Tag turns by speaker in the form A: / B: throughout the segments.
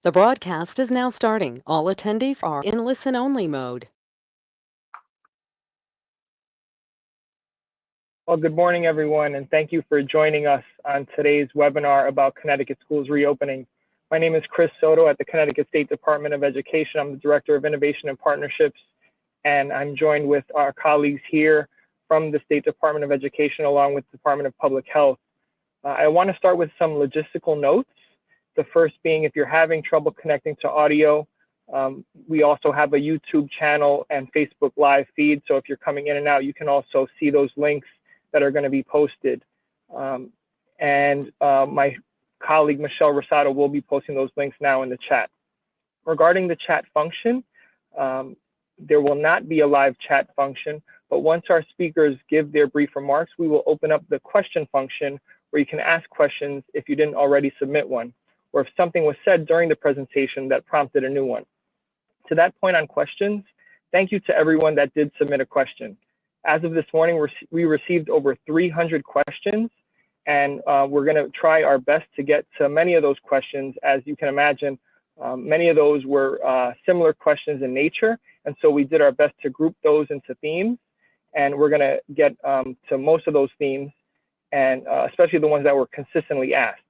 A: The broadcast is now starting. All attendees are in listen-only mode.
B: Well, good morning, everyone, and thank you for joining us on today's webinar about Connecticut schools reopening. My name is Chris Soto at the Connecticut State Department of Education. I'm the Director of Innovation and Partnerships, and I'm joined with our colleagues here from the State Department of Education along with the Department of Public Health. I want to start with some logistical notes. The first being, if you're having trouble connecting to audio, we also have a YouTube channel and Facebook Live feed. So if you're coming in and out, you can also see those links that are going to be posted. My colleague, Michelle Rosado, will be posting those links now in the chat. Regarding the chat function, there will not be a live chat function, but once our speakers give their brief remarks, we will open up the question function where you can ask questions if you didn't already submit one, or if something was said during the presentation that prompted a new one. To that point on questions, thank you to everyone that did submit a question. As of this morning, we received over 300 questions, and we're going to try our best to get to many of those questions. As you can imagine, many of those were similar questions in nature, and so we did our best to group those into themes, and we're going to get to most of those themes, and especially the ones that were consistently asked.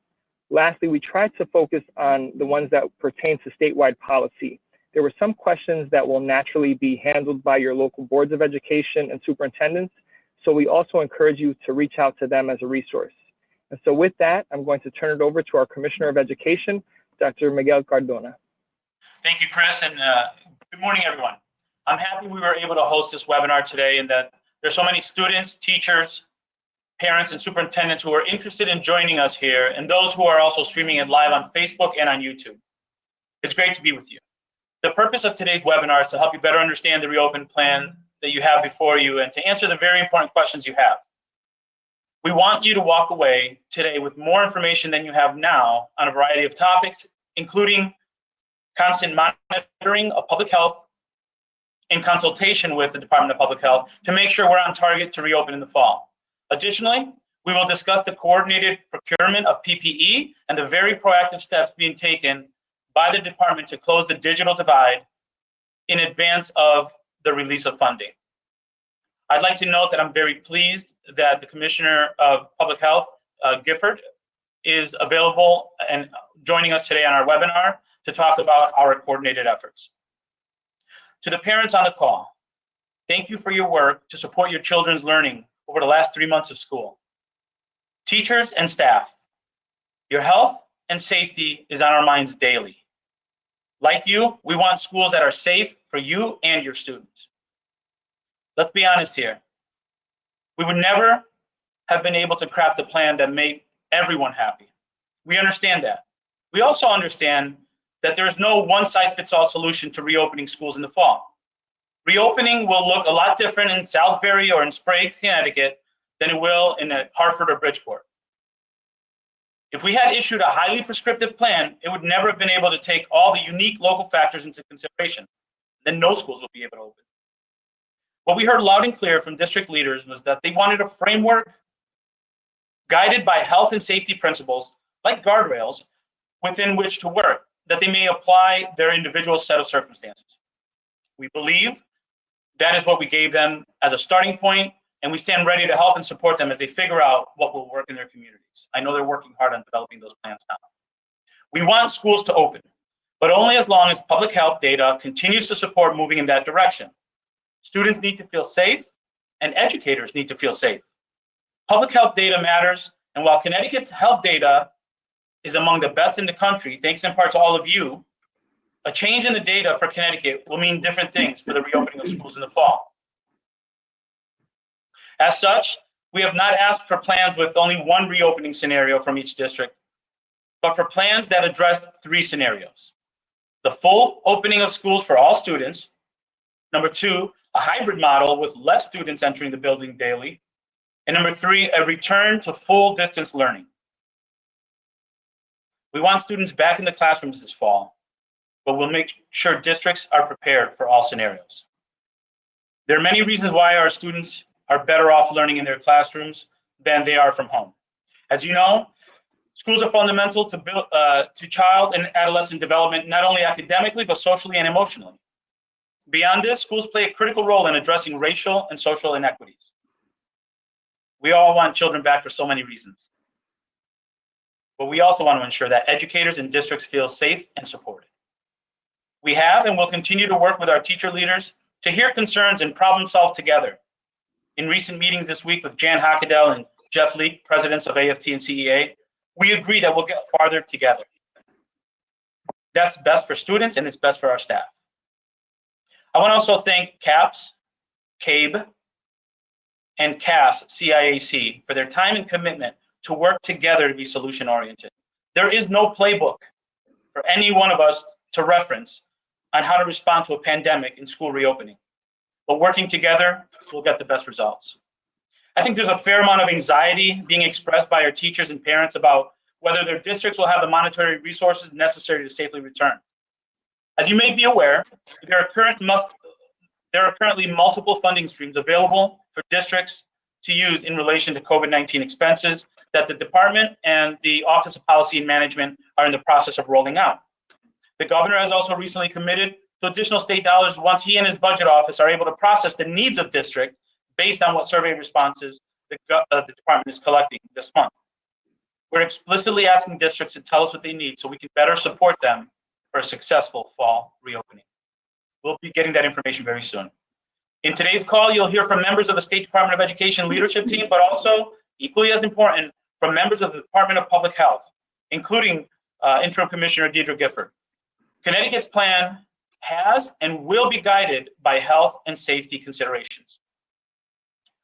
B: Lastly, we tried to focus on the ones that pertain to statewide policy. There were some questions that will naturally be handled by your local boards of education and superintendents, so we also encourage you to reach out to them as a resource. And so with that, I'm going to turn it over to our Commissioner of Education, Dr. Miguel Cardona.
C: Thank you, Chris, and good morning, everyone. I'm happy we were able to host this webinar today and that there's so many students, teachers, parents, and superintendents who are interested in joining us here, and those who are also streaming it live on Facebook and on YouTube. It's great to be with you. The purpose of today's webinar is to help you better understand the reopen plan that you have before you and to answer the very important questions you have. We want you to walk away today with more information than you have now on a variety of topics, including constant monitoring of public health in consultation with the Department of Public Health to make sure we're on target to reopen in the fall. Additionally, we will discuss the coordinated procurement of PPE and the very proactive steps being taken by the department to close the digital divide in advance of the release of funding. I'd like to note that I'm very pleased that the Commissioner of Public Health, Gifford, is available and joining us today on our webinar to talk about our coordinated efforts. To the parents on the call, thank you for your work to support your children's learning over the last 3 months of school. Teachers and staff, your health and safety is on our minds daily. Like you, we want schools that are safe for you and your students. Let's be honest here. We would never have been able to craft a plan that made everyone happy. We understand that. We also understand that there is no one-size-fits-all solution to reopening schools in the fall. Reopening will look a lot different in Salisbury or in Sprague, Connecticut, than it will in Hartford or Bridgeport. If we had issued a highly prescriptive plan, it would never have been able to take all the unique local factors into consideration. Then no schools will be able to open. What we heard loud and clear from district leaders was that they wanted a framework guided by health and safety principles, like guardrails, within which to work, that they may apply their individual set of circumstances. We believe that is what we gave them as a starting point, and we stand ready to help and support them as they figure out what will work in their communities. I know they're working hard on developing those plans now. We want schools to open, but only as long as public health data continues to support moving in that direction. Students need to feel safe, and educators need to feel safe. Public health data matters, and while Connecticut's health data is among the best in the country, thanks in part to all of you, a change in the data for Connecticut will mean different things for the reopening of schools in the fall. As such, we have not asked for plans with only one reopening scenario from each district, but for plans that address 3 scenarios. The full opening of schools for all students. Number 2, a hybrid model with less students entering the building daily. And number 3, a return to full distance learning. We want students back in the classrooms this fall, but we'll make sure districts are prepared for all scenarios. There are many reasons why our students are better off learning in their classrooms than they are from home. As you know, Schools are fundamental to child and adolescent development, not only academically, but socially and emotionally. Beyond this, schools play a critical role in addressing racial and social inequities. We all want children back for so many reasons. But we also want to ensure that educators and districts feel safe and supported. We have and will continue to work with our teacher leaders to hear concerns and problem solve together. In recent meetings this week with Jan Hockedel and Jeff Leake, presidents of AFT and CEA, we agree that we'll get farther together. That's best for students and it's best for our staff. I want to also thank CAPS, CABE, and CAS CIAC for their time and commitment to work together to be solution oriented. There is no playbook for any one of us to reference on how to respond to a pandemic and school reopening. But working together, we'll get the best results. I think there's a fair amount of anxiety being expressed by our teachers and parents about whether their districts will have the monetary resources necessary to safely return. As you may be aware, there are currently multiple funding streams available for districts to use in relation to COVID-19 expenses that the department and the Office of Policy and Management are in the process of rolling out. The governor has also recently committed to additional state dollars once he and his budget office are able to process the needs of district based on what survey responses the department is collecting this month. We're explicitly asking districts to tell us what they need so we can better support them for a successful fall reopening. We'll be getting that information very soon. In today's call, you'll hear from members of the State Department of Education leadership team, but also, equally as important, from members of the Department of Public Health, including Interim Commissioner Deidre Gifford. Connecticut's plan has and will be guided by health and safety considerations.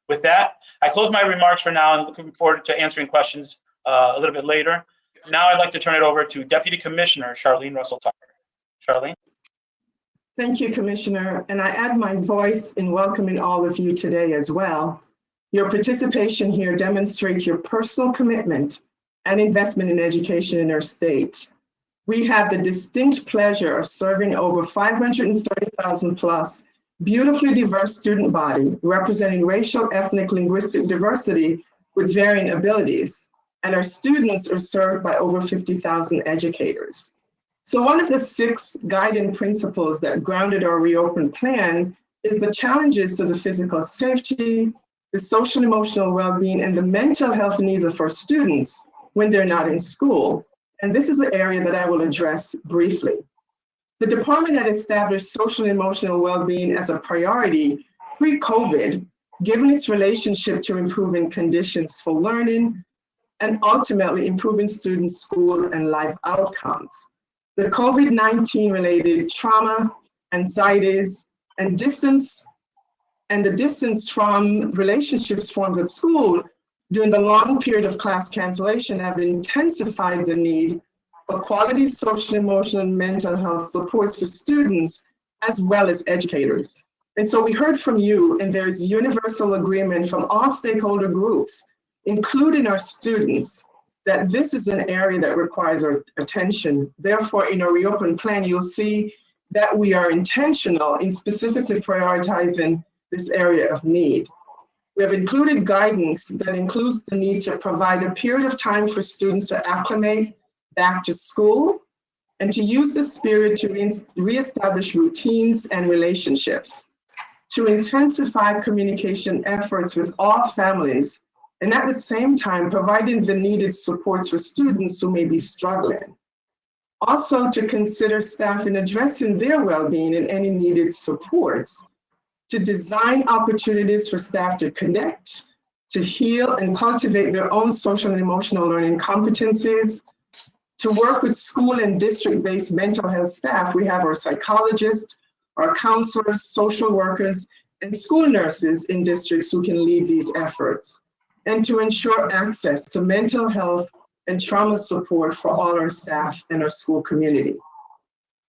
C: With that, I close my remarks for now and looking forward to answering questions a little bit later. Now I'd like to turn it over to Deputy Commissioner Charlene Russell-Tucker. Charlene?
D: Thank you, Commissioner, and I add my voice in welcoming all of you today as well. Your participation here demonstrates your personal commitment and investment in education in our state. We have the distinct pleasure of serving over 530,000 plus beautifully diverse student body representing racial, ethnic, linguistic diversity with varying abilities. And our students are served by over 50,000 educators. So one of the 6 guiding principles that grounded our reopen plan is the challenges to the physical safety, the social emotional well-being, and the mental health needs of our students when they're not in school. And this is an area that I will address briefly. The department had established social and emotional well-being as a priority pre-COVID, given its relationship to improving conditions for learning and ultimately improving students' school and life outcomes. The COVID-19 related trauma, anxieties, and the distance from relationships formed at school during the long period of class cancellation have intensified the need for quality social, emotional, and mental health supports for students as well as educators. And so we heard from you, and there's universal agreement from all stakeholder groups, including our students, that this is an area that requires our attention. Therefore, in our reopen plan, you'll see that we are intentional in specifically prioritizing this area of need. We have included guidance that includes the need to provide a period of time for students to acclimate back to school and to use this period to reestablish routines and relationships, to intensify communication efforts with all families, and at the same time, providing the needed supports for students who may be struggling. Also, to consider staff in addressing their well-being and any needed supports, to design opportunities for staff to connect, to heal and cultivate their own social and emotional learning competencies, to work with school and district-based mental health staff. We have our psychologists, our counselors, social workers, and school nurses in districts who can lead these efforts, and to ensure access to mental health and trauma support for all our staff and our school community.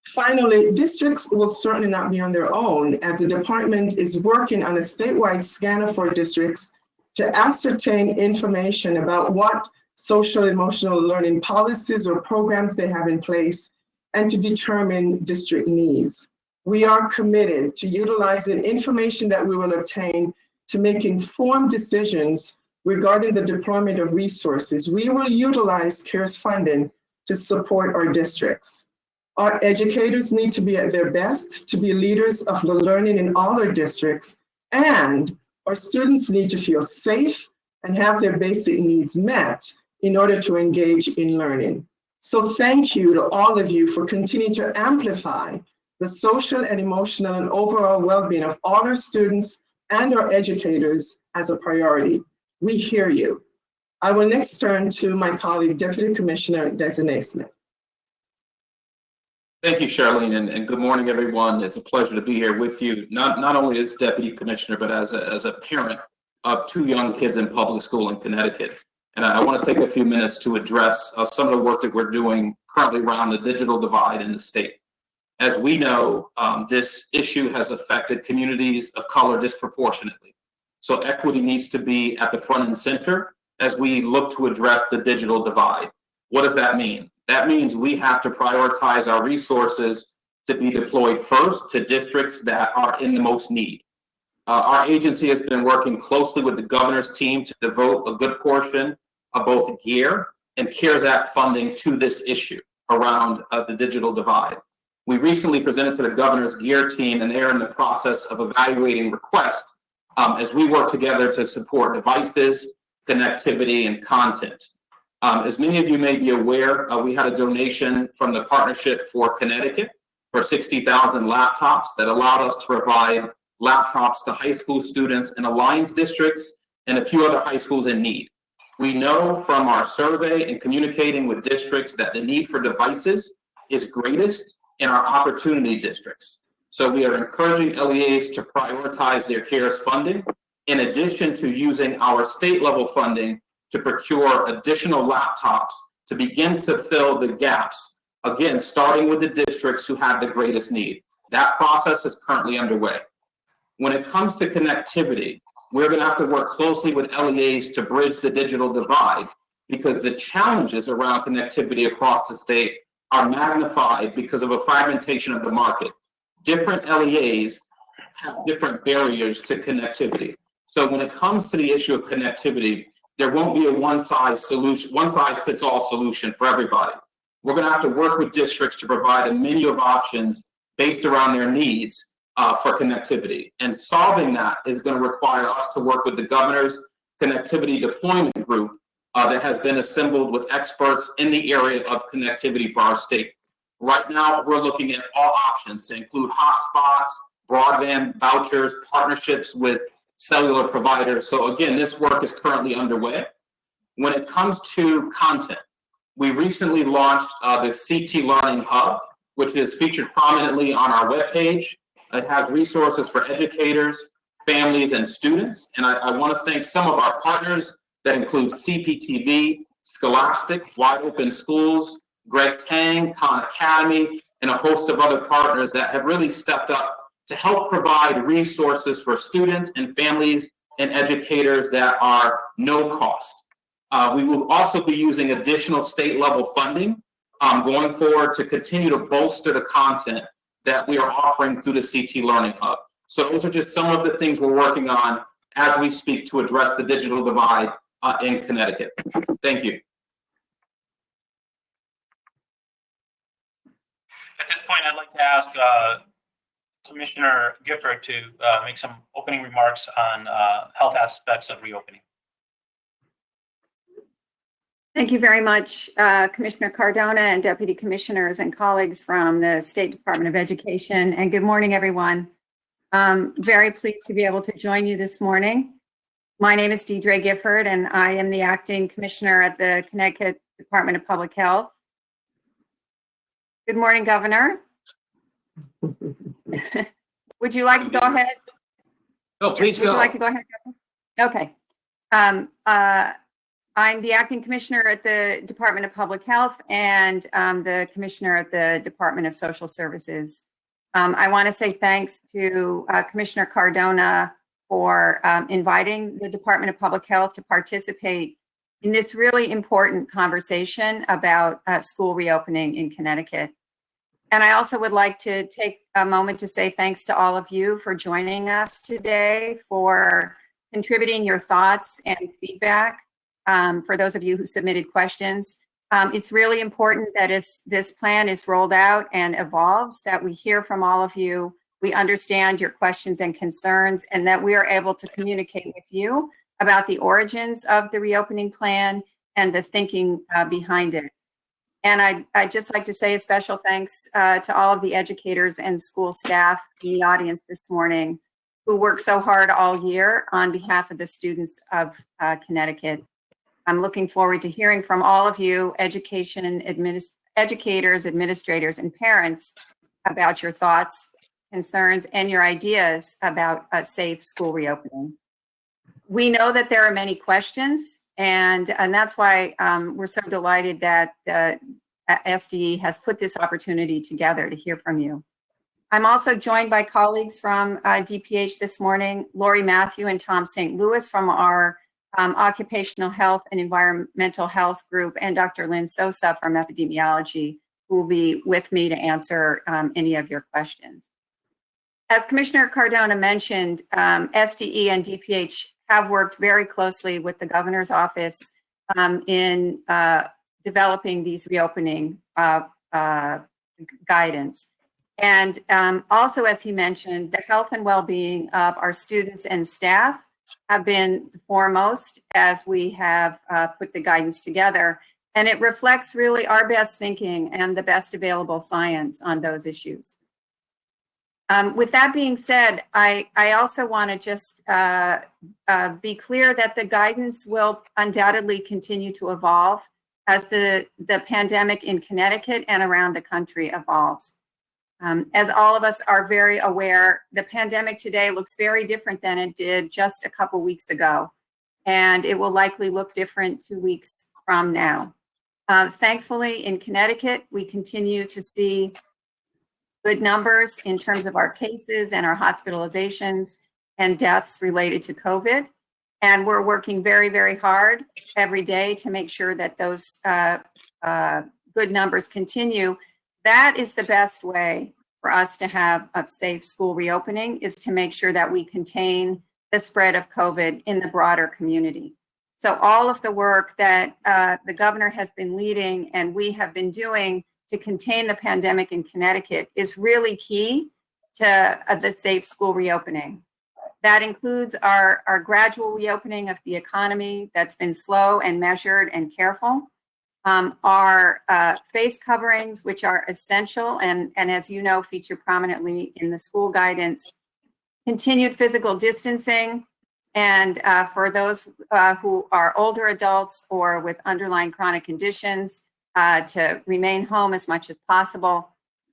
D: Finally, districts will certainly not be on their own, as the department is working on a statewide scanner for districts to ascertain information about what social emotional learning policies or programs they have in place and to determine district needs. We are committed to utilizing information that we will obtain to make informed decisions regarding the deployment of resources, we will utilize CARES funding to support our districts. Our educators need to be at their best to be leaders of the learning in all our districts, and our students need to feel safe and have their basic needs met in order to engage in learning. So thank you to all of you for continuing to amplify the social and emotional and overall well-being of all our students and our educators as a priority. We hear you. I will next turn to my colleague, Deputy Commissioner Designate Smith.
E: Thank you, Charlene, and good morning, everyone. It's a pleasure to be here with you, not only as Deputy Commissioner, but as a parent of 2 young kids in public school in Connecticut. And I want to take a few minutes to address some of the work that we're doing currently around the digital divide in the state. As we know, this issue has affected communities of color disproportionately. So equity needs to be at the front and center as we look to address the digital divide. What does that mean? That means we have to prioritize our resources to be deployed first to districts that are in the most need. Our agency has been working closely with the governor's team to devote a good portion of both GEAR and CARES Act funding to this issue around the digital divide. We recently presented to the governor's GEAR team, and they are in the process of evaluating requests as we work together to support devices, connectivity, and content. As many of you may be aware, we had a donation from the Partnership for Connecticut for 60,000 laptops that allowed us to provide laptops to high school students in Alliance districts and a few other high schools in need. We know from our survey and communicating with districts that the need for devices is greatest in our opportunity districts. So we are encouraging LEAs to prioritize their CARES funding, in addition to using our state level funding to procure additional laptops to begin to fill the gaps, again, starting with the districts who have the greatest need. That process is currently underway. When it comes to connectivity, we're going to have to work closely with LEAs to bridge the digital divide, because the challenges around connectivity across the state are magnified because of a fragmentation of the market. Different LEAs have different barriers to connectivity. So when it comes to the issue of connectivity, there won't be a one size fits all solution for everybody. We're going to have to work with districts to provide a menu of options based around their needs for connectivity. And solving that is going to require us to work with the governor's connectivity deployment group that has been assembled with experts in the area of connectivity for our state. Right now, we're looking at all options to include hotspots, broadband vouchers, partnerships with cellular providers. So again, this work is currently underway. When it comes to content, we recently launched the CT Learning Hub, which is featured prominently on our webpage. It has resources for educators, families, and students. And I want to thank some of our partners that include CPTV, Scholastic, Wide Open Schools, Greg Tang, Khan Academy, and a host of other partners that have really stepped up to help provide resources for students and families and educators that are no cost. We will also be using additional state level funding going forward to continue to bolster the content that we are offering through the CT Learning Hub. So those are just some of the things we're working on as we speak to address the digital divide in Connecticut. Thank you.
C: At this point, I'd like to ask Commissioner Gifford to make some opening remarks on health aspects of reopening.
F: Thank you very much, Commissioner Cardona and Deputy Commissioners and colleagues from the State Department of Education. And good morning, everyone. Very pleased to be able to join you this morning. My name is Deidre Gifford, and I am the Acting Commissioner at the Connecticut Department of Public Health. Good morning, Governor. Would you like to go ahead?
E: Oh, please go.
F: Would you like to go ahead, Governor? Okay. I'm the Acting Commissioner at the Department of Public Health and the Commissioner at the Department of Social Services. I want to say thanks to Commissioner Cardona for inviting the Department of Public Health to participate in this really important conversation about school reopening in Connecticut. And I also would like to take a moment to say thanks to all of you for joining us today for contributing your thoughts and feedback. For those of you who submitted questions, it's really important that as this plan is rolled out and evolves, that we hear from all of you, we understand your questions and concerns, and that we are able to communicate with you about the origins of the reopening plan and the thinking behind it. And I'd just like to say a special thanks to all of the educators and school staff in the audience this morning who worked so hard all year on behalf of the students of Connecticut. I'm looking forward to hearing from all of you, educators, administrators, and parents about your thoughts, concerns, and your ideas about a safe school reopening. We know that there are many questions, and that's why we're so delighted that SDE has put this opportunity together to hear from you. I'm also joined by colleagues from DPH this morning, Lori Matthew and Tom St. Louis from our Occupational Health and Environmental Health Group, and Dr. Lynn Sosa from Epidemiology, who will be with me to answer any of your questions. As Commissioner Cardona mentioned, SDE and DPH have worked very closely with the governor's office in developing these reopening guidance. And also, as he mentioned, the health and well-being of our students and staff have been foremost as we have put the guidance together. And it reflects really our best thinking and the best available science on those issues. With that being said, I also want to just be clear that the guidance will undoubtedly continue to evolve as the pandemic in Connecticut and around the country evolves. As all of us are very aware, the pandemic today looks very different than it did just a couple weeks ago, and it will likely look different 2 weeks from now. Thankfully, in Connecticut, we continue to see good numbers in terms of our cases and our hospitalizations and deaths related to COVID. And we're working very, very hard every day to make sure that those good numbers continue. That is the best way for us to have a safe school reopening, is to make sure that we contain the spread of COVID in the broader community. So all of the work that the governor has been leading and we have been doing to contain the pandemic in Connecticut is really key to the safe school reopening. That includes our gradual reopening of the economy that's been slow and measured and careful. Our face coverings, which are essential and as you know, feature prominently in the school guidance. Continued physical distancing, and for those who are older adults or with underlying chronic conditions, to remain home as much as possible.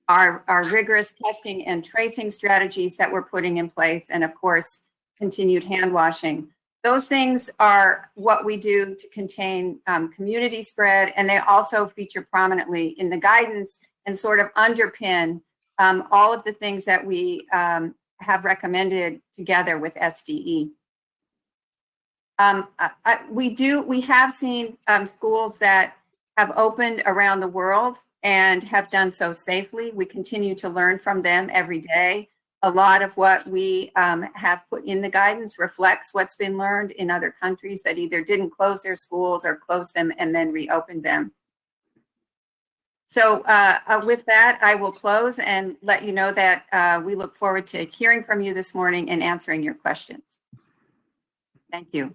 F: Our rigorous testing and tracing strategies that we're putting in place, and of course, continued hand washing. Those things are what we do to contain community spread, and they also feature prominently in the guidance and sort of underpin all of the things that we have recommended together with SDE. We have seen schools that have opened around the world and have done so safely. We continue to learn from them every day. A lot of what we have put in the guidance reflects what's been learned in other countries that either didn't close their schools or closed them and then reopened them. So with that, I will close and let you know that we look forward to hearing from you this morning and answering your questions. Thank you.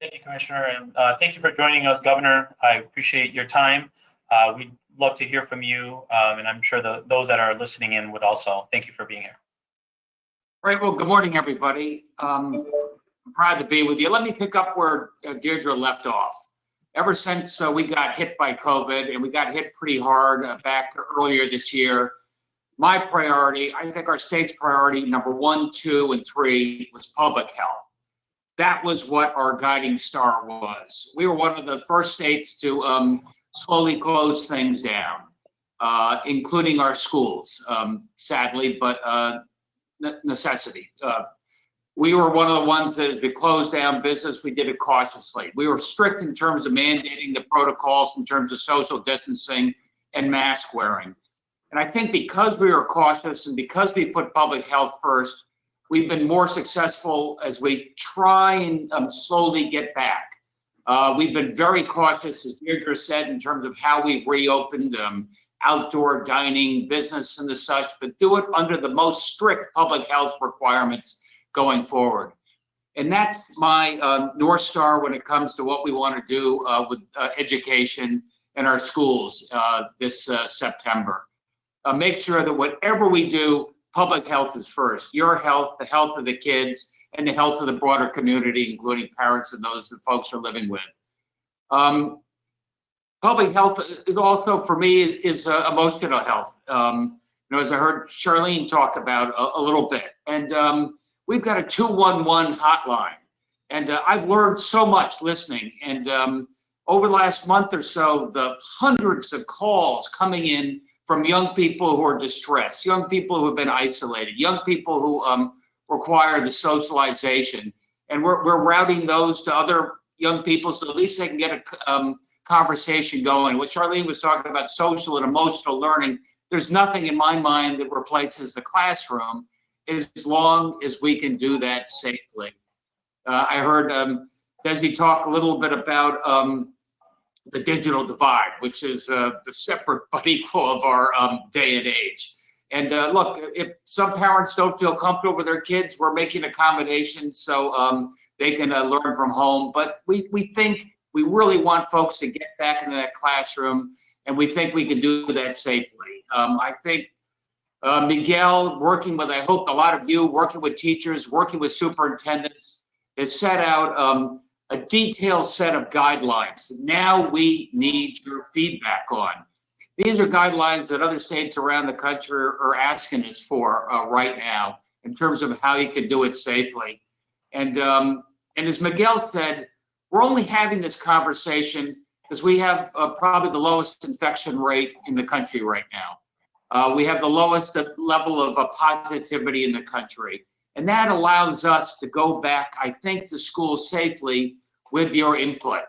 C: Thank you, Commissioner, and thank you for joining us, Governor. I appreciate your time. We'd love to hear from you, and I'm sure those that are listening in would also. Thank you for being here.
G: Right. Well, good morning, everybody. I'm proud to be with you. Let me pick up where Deirdre left off. Ever since we got hit by COVID, and we got hit pretty hard back earlier this year, my priority, I think our state's priority, number 1, 2, and 3 was public health. That was what our guiding star was. We were one of the first states to slowly close things down, including our schools, sadly, but necessity. We were one of the ones that, as we closed down business, we did it cautiously. We were strict in terms of mandating the protocols in terms of social distancing and mask wearing. And I think because we were cautious and because we put public health first, we've been more successful as we try and slowly get back. We've been very cautious, as Deirdre said, in terms of how we've reopened outdoor dining, business and the such, but do it under the most strict public health requirements going forward. And that's my North Star when it comes to what we want to do with education in our schools this September. Make sure that whatever we do, public health is first. Your health, the health of the kids, and the health of the broader community, including parents and those that folks are living with. Public health is also, for me, is emotional health. As I heard Charlene talk about a little bit, and we've got a 211 hotline, and I've learned so much listening. And over the last month or so, the hundreds of calls coming in from young people who are distressed, young people who have been isolated, young people who require the socialization, and we're routing those to other young people so at least they can get a conversation going. What Charlene was talking about, social and emotional learning, there's nothing in my mind that replaces the classroom as long as we can do that safely. I heard Desi talk a little bit about the digital divide, which is the separate but equal of our day and age. And look, if some parents don't feel comfortable with their kids, we're making accommodations so they can learn from home. But we think we really want folks to get back into that classroom, and we think we can do that safely. I think Miguel, working with, I hope a lot of you, working with teachers, working with superintendents, has set out a detailed set of guidelines. Now we need your feedback on. These are guidelines that other states around the country are asking us for right now in terms of how you can do it safely. And as Miguel said, we're only having this conversation because we have probably the lowest infection rate in the country right now. We have the lowest level of positivity in the country. And that allows us to go back, I think, to school safely with your input.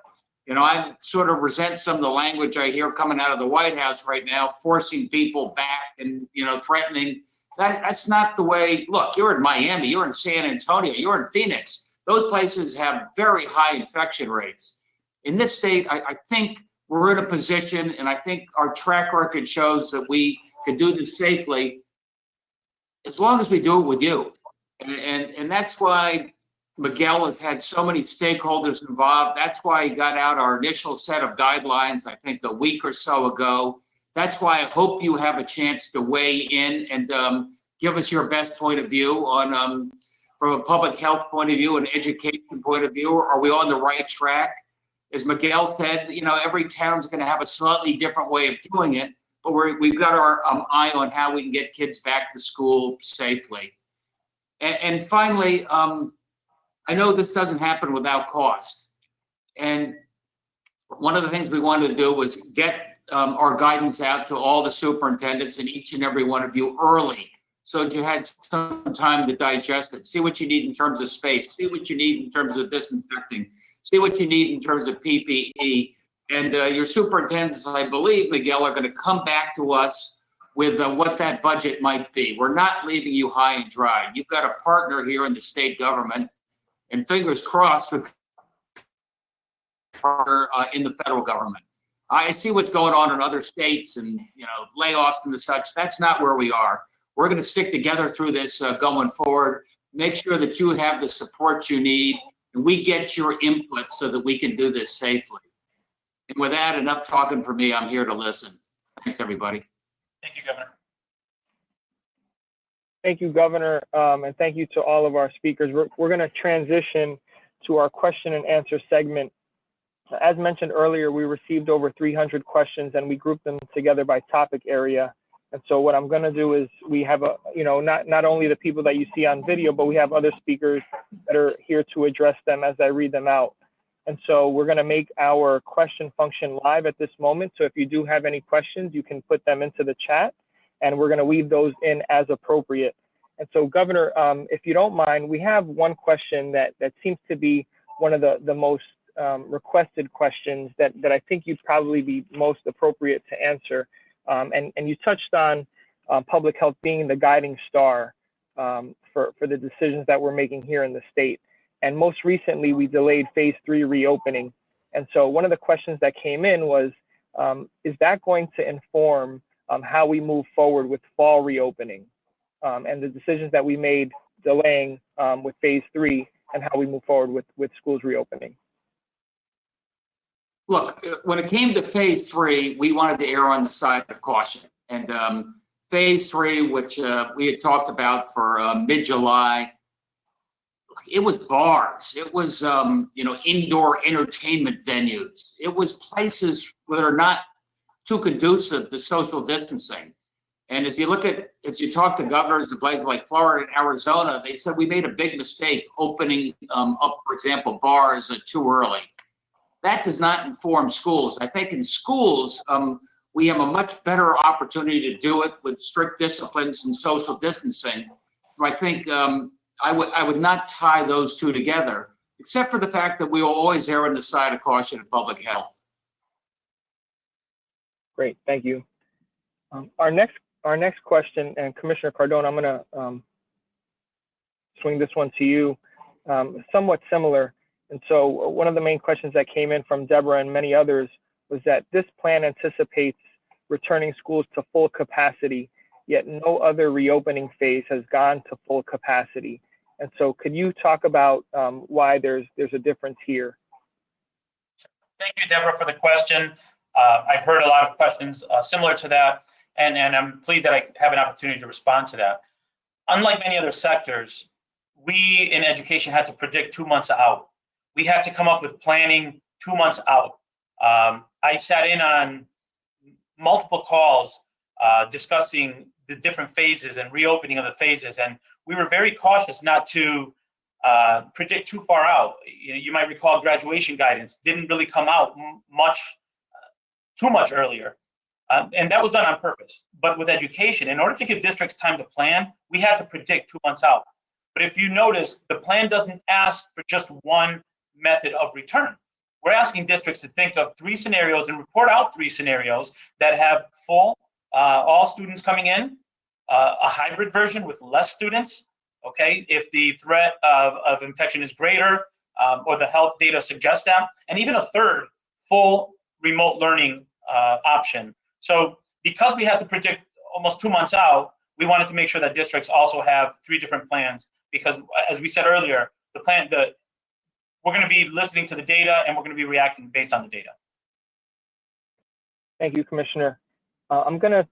G: You know, I sort of resent some of the language I hear coming out of the White House right now, forcing people back and, threatening. That's not the way. Look, you're in Miami, you're in San Antonio, you're in Phoenix. Those places have very high infection rates. In this state, I think we're in a position, and I think our track record shows that we can do this safely as long as we do it with you. And that's why Miguel has had so many stakeholders involved. That's why he got out our initial set of guidelines, I think a week or so ago. That's why I hope you have a chance to weigh in and give us your best point of view on, from a public health point of view, an education point of view. Are we on the right track? As Miguel said, every town's going to have a slightly different way of doing it, but we've got our eye on how we can get kids back to school safely. And finally, I know this doesn't happen without cost. And one of the things we wanted to do was get our guidance out to all the superintendents and each and every one of you early, so that you had some time to digest it, see what you need in terms of space, see what you need in terms of disinfecting, see what you need in terms of PPE. And your superintendents, I believe, Miguel, are going to come back to us with what that budget might be. We're not leaving you high and dry. You've got a partner here in the state government, and fingers crossed with partner in the federal government. I see what's going on in other states and layoffs and the such. That's not where we are. We're going to stick together through this going forward. Make sure that you have the support you need, and we get your input so that we can do this safely. And with that, enough talking for me. I'm here to listen. Thanks, everybody.
C: Thank you, Governor.
B: Thank you, Governor, and thank you to all of our speakers. We're going to transition to our question and answer segment. As mentioned earlier, we received over 300 questions, and we grouped them together by topic area. And so what I'm going to do is we have not only the people that you see on video, but we have other speakers that are here to address them as I read them out. And so we're going to make our question function live at this moment. So if you do have any questions, you can put them into the chat, and we're going to weave those in as appropriate. And so, Governor, if you don't mind, we have one question that seems to be one of the most requested questions that I think you'd probably be most appropriate to answer. And you touched on public health being the guiding star for the decisions that we're making here in the state. And most recently, we delayed phase 3 reopening. And so one of the questions that came in was, is that going to inform how we move forward with fall reopening and the decisions that we made delaying with phase 3 and how we move forward with schools reopening?
G: Look, when it came to phase 3, we wanted to err on the side of caution. And phase 3, which we had talked about for mid-July, it was bars. It was, indoor entertainment venues. It was places that are not too conducive to social distancing. And if you talk to governors of places like Florida and Arizona, they said we made a big mistake opening up, for example, bars too early. That does not inform schools. I think in schools, we have a much better opportunity to do it with strict disciplines and social distancing. So I think I would not tie those two together, except for the fact that we will always err on the side of caution in public health.
B: Great, thank you. Our next question, and Commissioner Cardone, I'm going to swing this one to you, somewhat similar. And so one of the main questions that came in from Deborah and many others was that this plan anticipates returning schools to full capacity, yet no other reopening phase has gone to full capacity. And so could you talk about why there's a difference here?
C: Thank you, Deborah, for the question. I've heard a lot of questions similar to that, and I'm pleased that I have an opportunity to respond to that. Unlike many other sectors, we in education had to predict 2 months out. We had to come up with planning 2 months out. I sat in on multiple calls discussing the different phases and reopening of the phases, and we were very cautious not to predict too far out. You might recall graduation guidance didn't really come out too much earlier, and that was done on purpose. But with education, in order to give districts time to plan, we had to predict 2 months out. But if you notice, the plan doesn't ask for just one method of return. We're asking districts to think of 3 scenarios and report out 3 scenarios that have full, all students coming in, a hybrid version with less students, okay, if the threat of infection is greater or the health data suggests that, and even a third full remote learning option. So because we had to predict almost 2 months out, we wanted to make sure that districts also have 3 different plans, because as we said earlier, we're going to be listening to the data and we're going to be reacting based on the data.
B: Thank you, Commissioner. I'm going to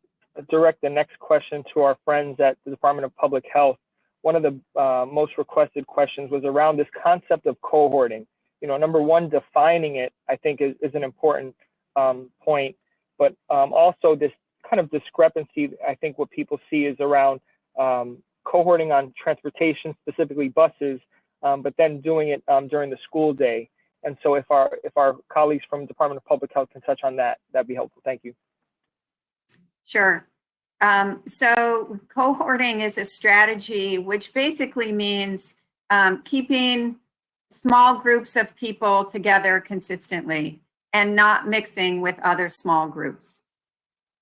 B: direct the next question to our friends at the Department of Public Health. One of the most requested questions was around this concept of cohorting. Number one, defining it, I think is an important point, but also this kind of discrepancy, I think what people see is around cohorting on transportation, specifically buses, but then doing it during the school day. And so if our colleagues from Department of Public Health can touch on that, that'd be helpful. Thank you.
F: Sure. So cohorting is a strategy which basically means keeping small groups of people together consistently and not mixing with other small groups.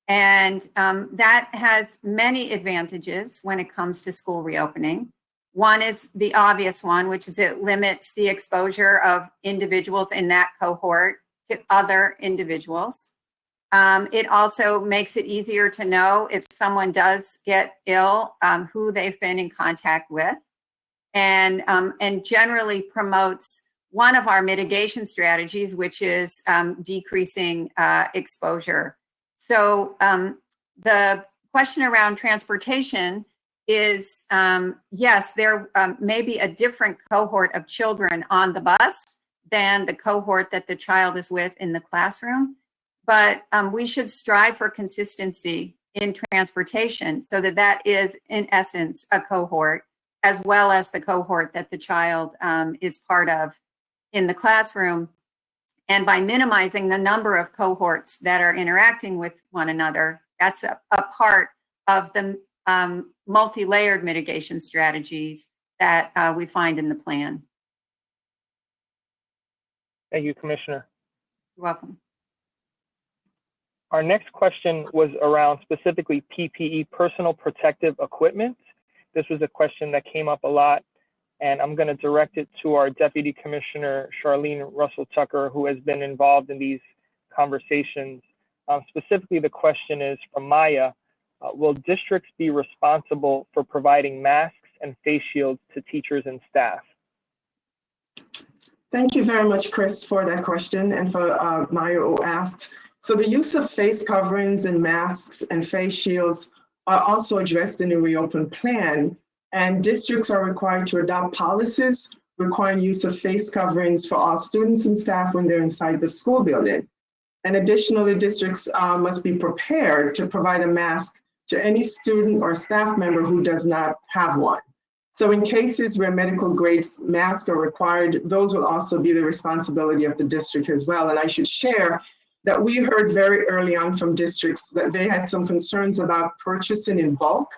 F: And that has many advantages when it comes to school reopening. One is the obvious one, which is it limits the exposure of individuals in that cohort to other individuals. It also makes it easier to know if someone does get ill, who they've been in contact with, and generally promotes one of our mitigation strategies, which is decreasing exposure. So the question around transportation is, yes, there may be a different cohort of children on the bus than the cohort that the child is with in the classroom. But we should strive for consistency in transportation so that is, in essence, a cohort, as well as the cohort that the child is part of in the classroom. And by minimizing the number of cohorts that are interacting with one another, that's a part of the multi-layered mitigation strategies that we find in the plan.
B: Thank you, Commissioner.
F: You're welcome.
B: Our next question was around specifically PPE, personal protective equipment. This was a question that came up a lot, and I'm going to direct it to our Deputy Commissioner, Charlene Russell Tucker, who has been involved in these conversations. Specifically, the question is from Maya, will districts be responsible for providing masks and face shields to teachers and staff?
D: Thank you very much, Chris, for that question, and for Maya who asked. So the use of face coverings and masks and face shields are also addressed in the reopen plan, and districts are required to adopt policies requiring use of face coverings for all students and staff when they're inside the school building. And additionally, districts must be prepared to provide a mask to any student or staff member who does not have one. So in cases where medical grade masks are required, those will also be the responsibility of the district as well. And I should share that we heard very early on from districts that they had some concerns about purchasing in bulk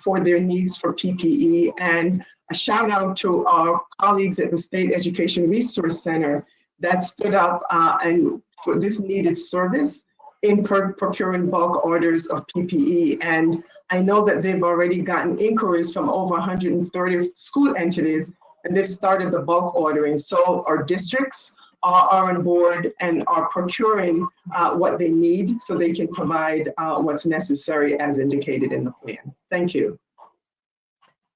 D: for their needs for PPE. And a shout out to our colleagues at the State Education Resource Center that stood up and for this needed service in procuring bulk orders of PPE. And I know that they've already gotten inquiries from over 130 school entities, and they've started the bulk ordering. So our districts are on board and are procuring what they need so they can provide what's necessary as indicated in the plan. Thank you.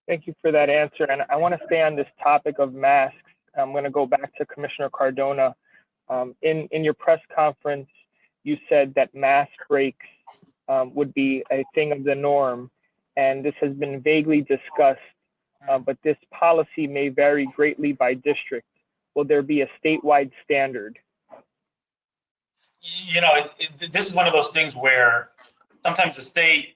B: Thank you for that answer. And I want to stay on this topic of masks. I'm going to go back to Commissioner Cardona. In your press conference, you said that mask breaks would be a thing of the norm, and this has been vaguely discussed, but this policy may vary greatly by district. Will there be a statewide standard?
C: You know, this is one of those things where sometimes the state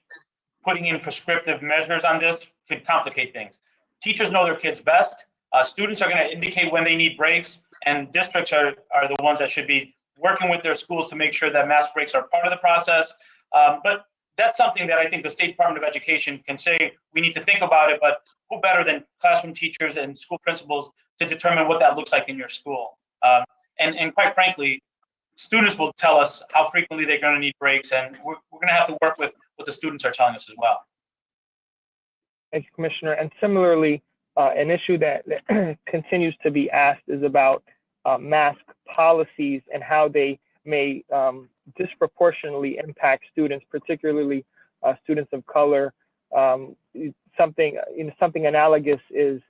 C: putting in prescriptive measures on this could complicate things. Teachers know their kids best. Students are going to indicate when they need breaks, and districts are the ones that should be working with their schools to make sure that mask breaks are part of the process. But that's something that I think the State Department of Education can say, we need to think about it, but who better than classroom teachers and school principals to determine what that looks like in your school? And quite frankly, students will tell us how frequently they're going to need breaks, and we're going to have to work with what the students are telling us as well.
B: Thank you, Commissioner. And similarly, an issue that continues to be asked is about mask policies and how they may disproportionately impact students, particularly students of color. Something analogous is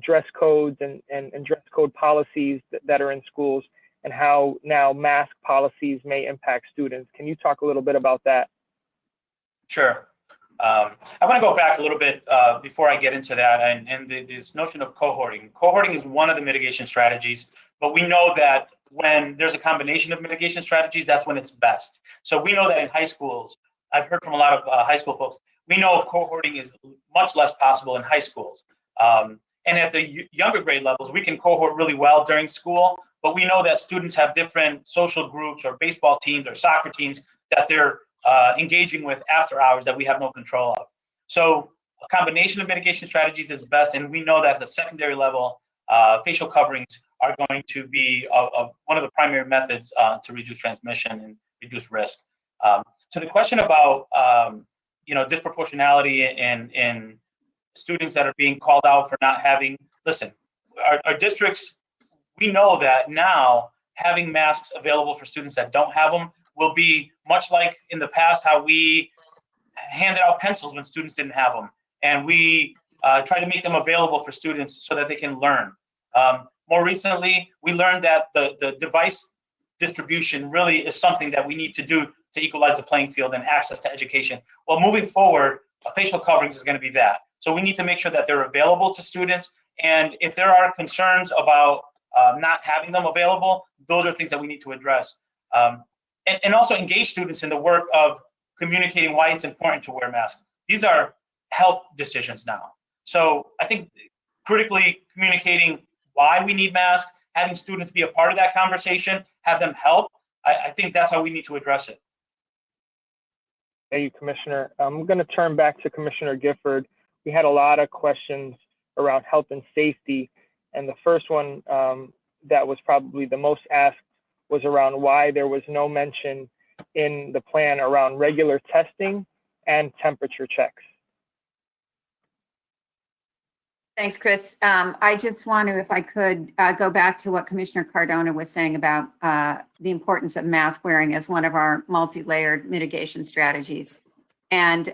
B: dress codes and dress code policies that are in schools, and how now mask policies may impact students. Can you talk a little bit about that?
C: Sure. I want to go back a little bit before I get into that, and this notion of cohorting. Cohorting is one of the mitigation strategies, but we know that when there's a combination of mitigation strategies, that's when it's best. So we know that in high schools, I've heard from a lot of high school folks, we know cohorting is much less possible in high schools. And at the younger grade levels, we can cohort really well during school, but we know that students have different social groups or baseball teams or soccer teams that they're engaging with after hours that we have no control of. So a combination of mitigation strategies is best, and we know that at the secondary level, facial coverings are going to be one of the primary methods to reduce transmission and reduce risk. So the question about disproportionality in students that are being called out for not having, listen, our districts, we know that now having masks available for students that don't have them will be much like in the past how we handed out pencils when students didn't have them. And we try to make them available for students so that they can learn. More recently, we learned that the device distribution really is something that we need to do to equalize the playing field and access to education. Well, moving forward, facial coverings is going to be that. So we need to make sure that they're available to students. And if there are concerns about not having them available, those are things that we need to address. And also engage students in the work of communicating why it's important to wear masks. These are health decisions now. So I think critically communicating why we need masks, having students be a part of that conversation, have them help, I think that's how we need to address it.
B: Thank you, Commissioner. I'm going to turn back to Commissioner Gifford. We had a lot of questions around health and safety, and the first one that was probably the most asked was around why there was no mention in the plan around regular testing and temperature checks.
F: Thanks, Chris. I just want to, if I could, go back to what Commissioner Cardona was saying about the importance of mask wearing as one of our multi-layered mitigation strategies. And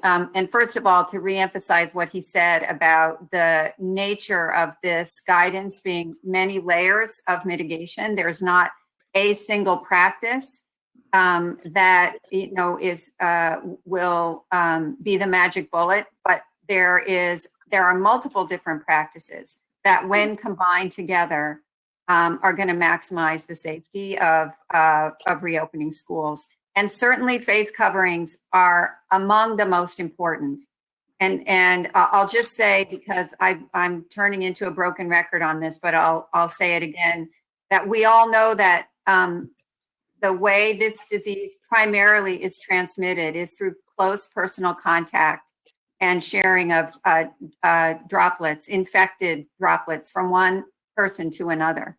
F: first of all, to reemphasize what he said about the nature of this guidance being many layers of mitigation. There's not a single practice that is will be the magic bullet, but there are multiple different practices that, when combined together, are going to maximize the safety of reopening schools. And certainly face coverings are among the most important. And I'll just say, because I'm turning into a broken record on this, but I'll say it again, that we all know that the way this disease primarily is transmitted is through close personal contact and sharing of droplets, infected droplets from one person to another.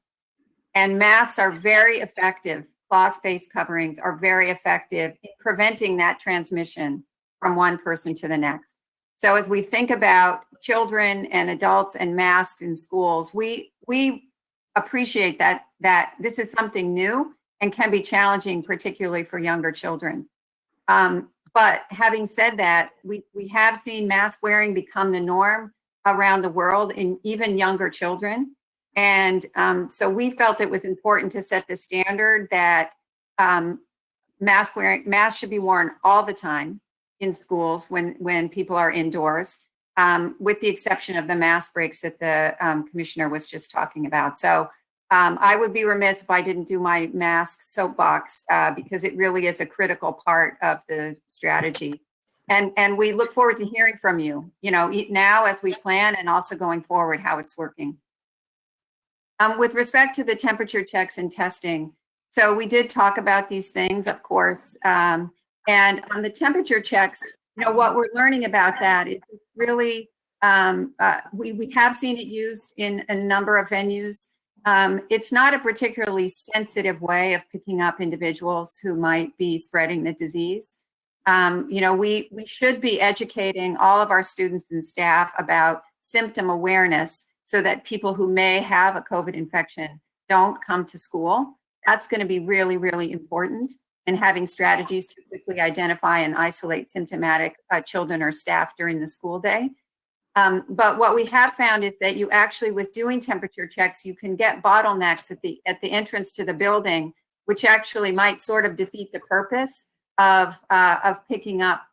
F: And masks are very effective. Cloth face coverings are very effective in preventing that transmission from one person to the next. So as we think about children and adults and masks in schools, we appreciate that this is something new and can be challenging, particularly for younger children. But having said that, we have seen mask wearing become the norm around the world in even younger children. And so we felt it was important to set the standard that masks should be worn all the time in schools when people are indoors, with the exception of the mask breaks that the commissioner was just talking about. So I would be remiss if I didn't do my mask soapbox, because it really is a critical part of the strategy. And we look forward to hearing from you, now as we plan and also going forward, how it's working. With respect to the temperature checks and testing, so we did talk about these things, of course. And on the temperature checks, what we're learning about that is really, we have seen it used in a number of venues. It's not a particularly sensitive way of picking up individuals who might be spreading the disease. We should be educating all of our students and staff about symptom awareness, so that people who may have a COVID infection don't come to school. That's going to be really, really important, and having strategies to quickly identify and isolate symptomatic children or staff during the school day. But what we have found is that you actually, with doing temperature checks, you can get bottlenecks at the entrance to the building, which actually might sort of defeat the purpose of picking up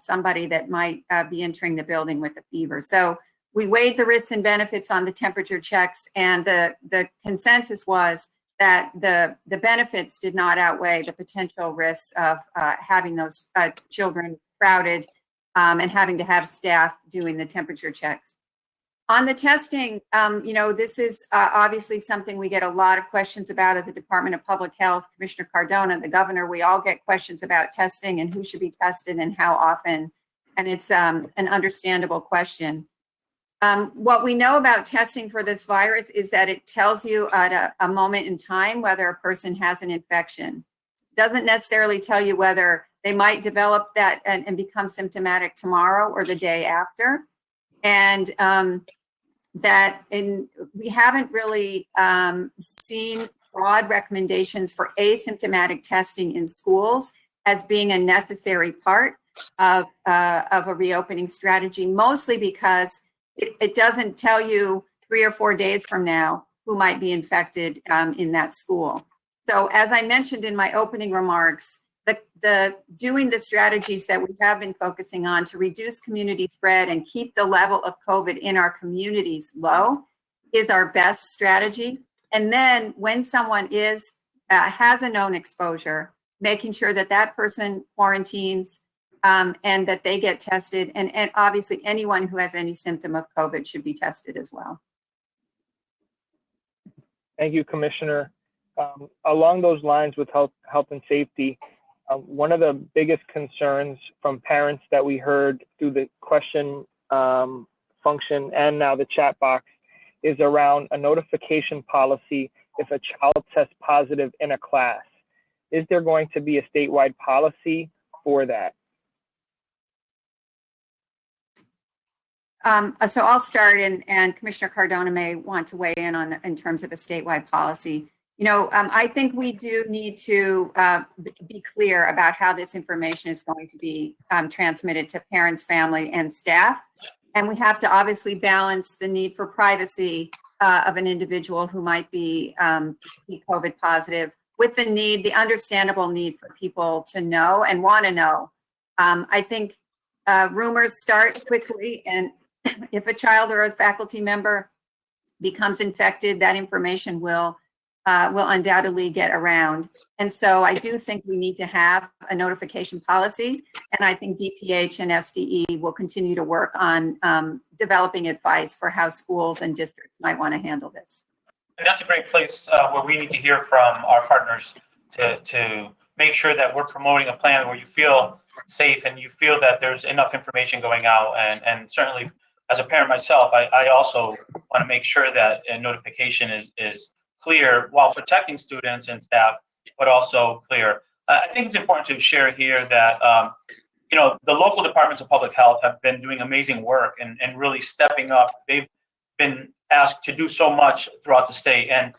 F: somebody that might be entering the building with a fever. So we weighed the risks and benefits on the temperature checks, and the consensus was that the benefits did not outweigh the potential risks of having those children crowded and having to have staff doing the temperature checks. On the testing, this is obviously something we get a lot of questions about at the Department of Public Health. Commissioner Cardona, the governor, we all get questions about testing and who should be tested and how often, and it's an understandable question. What we know about testing for this virus is that it tells you at a moment in time whether a person has an infection. It doesn't necessarily tell you whether they might develop that and become symptomatic tomorrow or the day after. And we haven't really seen broad recommendations for asymptomatic testing in schools as being a necessary part of a reopening strategy, mostly because it doesn't tell you 3 or 4 days from now who might be infected in that school. So as I mentioned in my opening remarks, doing the strategies that we have been focusing on to reduce community spread and keep the level of COVID in our communities low is our best strategy. And then when someone has a known exposure, making sure that that person quarantines and that they get tested. And obviously anyone who has any symptom of COVID should be tested as well.
B: Thank you, Commissioner. Along those lines with health and safety, one of the biggest concerns from parents that we heard through the question function and now the chat box is around a notification policy if a child tests positive in a class. Is there going to be a statewide policy for that?
F: So I'll start, and Commissioner Cardona may want to weigh in on in terms of a statewide policy. You know, I think we do need to be clear about how this information is going to be transmitted to parents, family, and staff. And we have to obviously balance the need for privacy of an individual who might be COVID positive with the understandable need for people to know and want to know. I think rumors start quickly, and if a child or a faculty member becomes infected, that information will undoubtedly get around. And so I do think we need to have a notification policy, and I think DPH and SDE will continue to work on developing advice for how schools and districts might want to handle this.
C: And that's a great place where we need to hear from our partners to make sure that we're promoting a plan where you feel safe and you feel that there's enough information going out. And certainly, as a parent myself, I also want to make sure that a notification is clear while protecting students and staff, but also clear. I think it's important to share here that you know, the local departments of public health have been doing amazing work and really stepping up. They've been asked to do so much throughout the state, and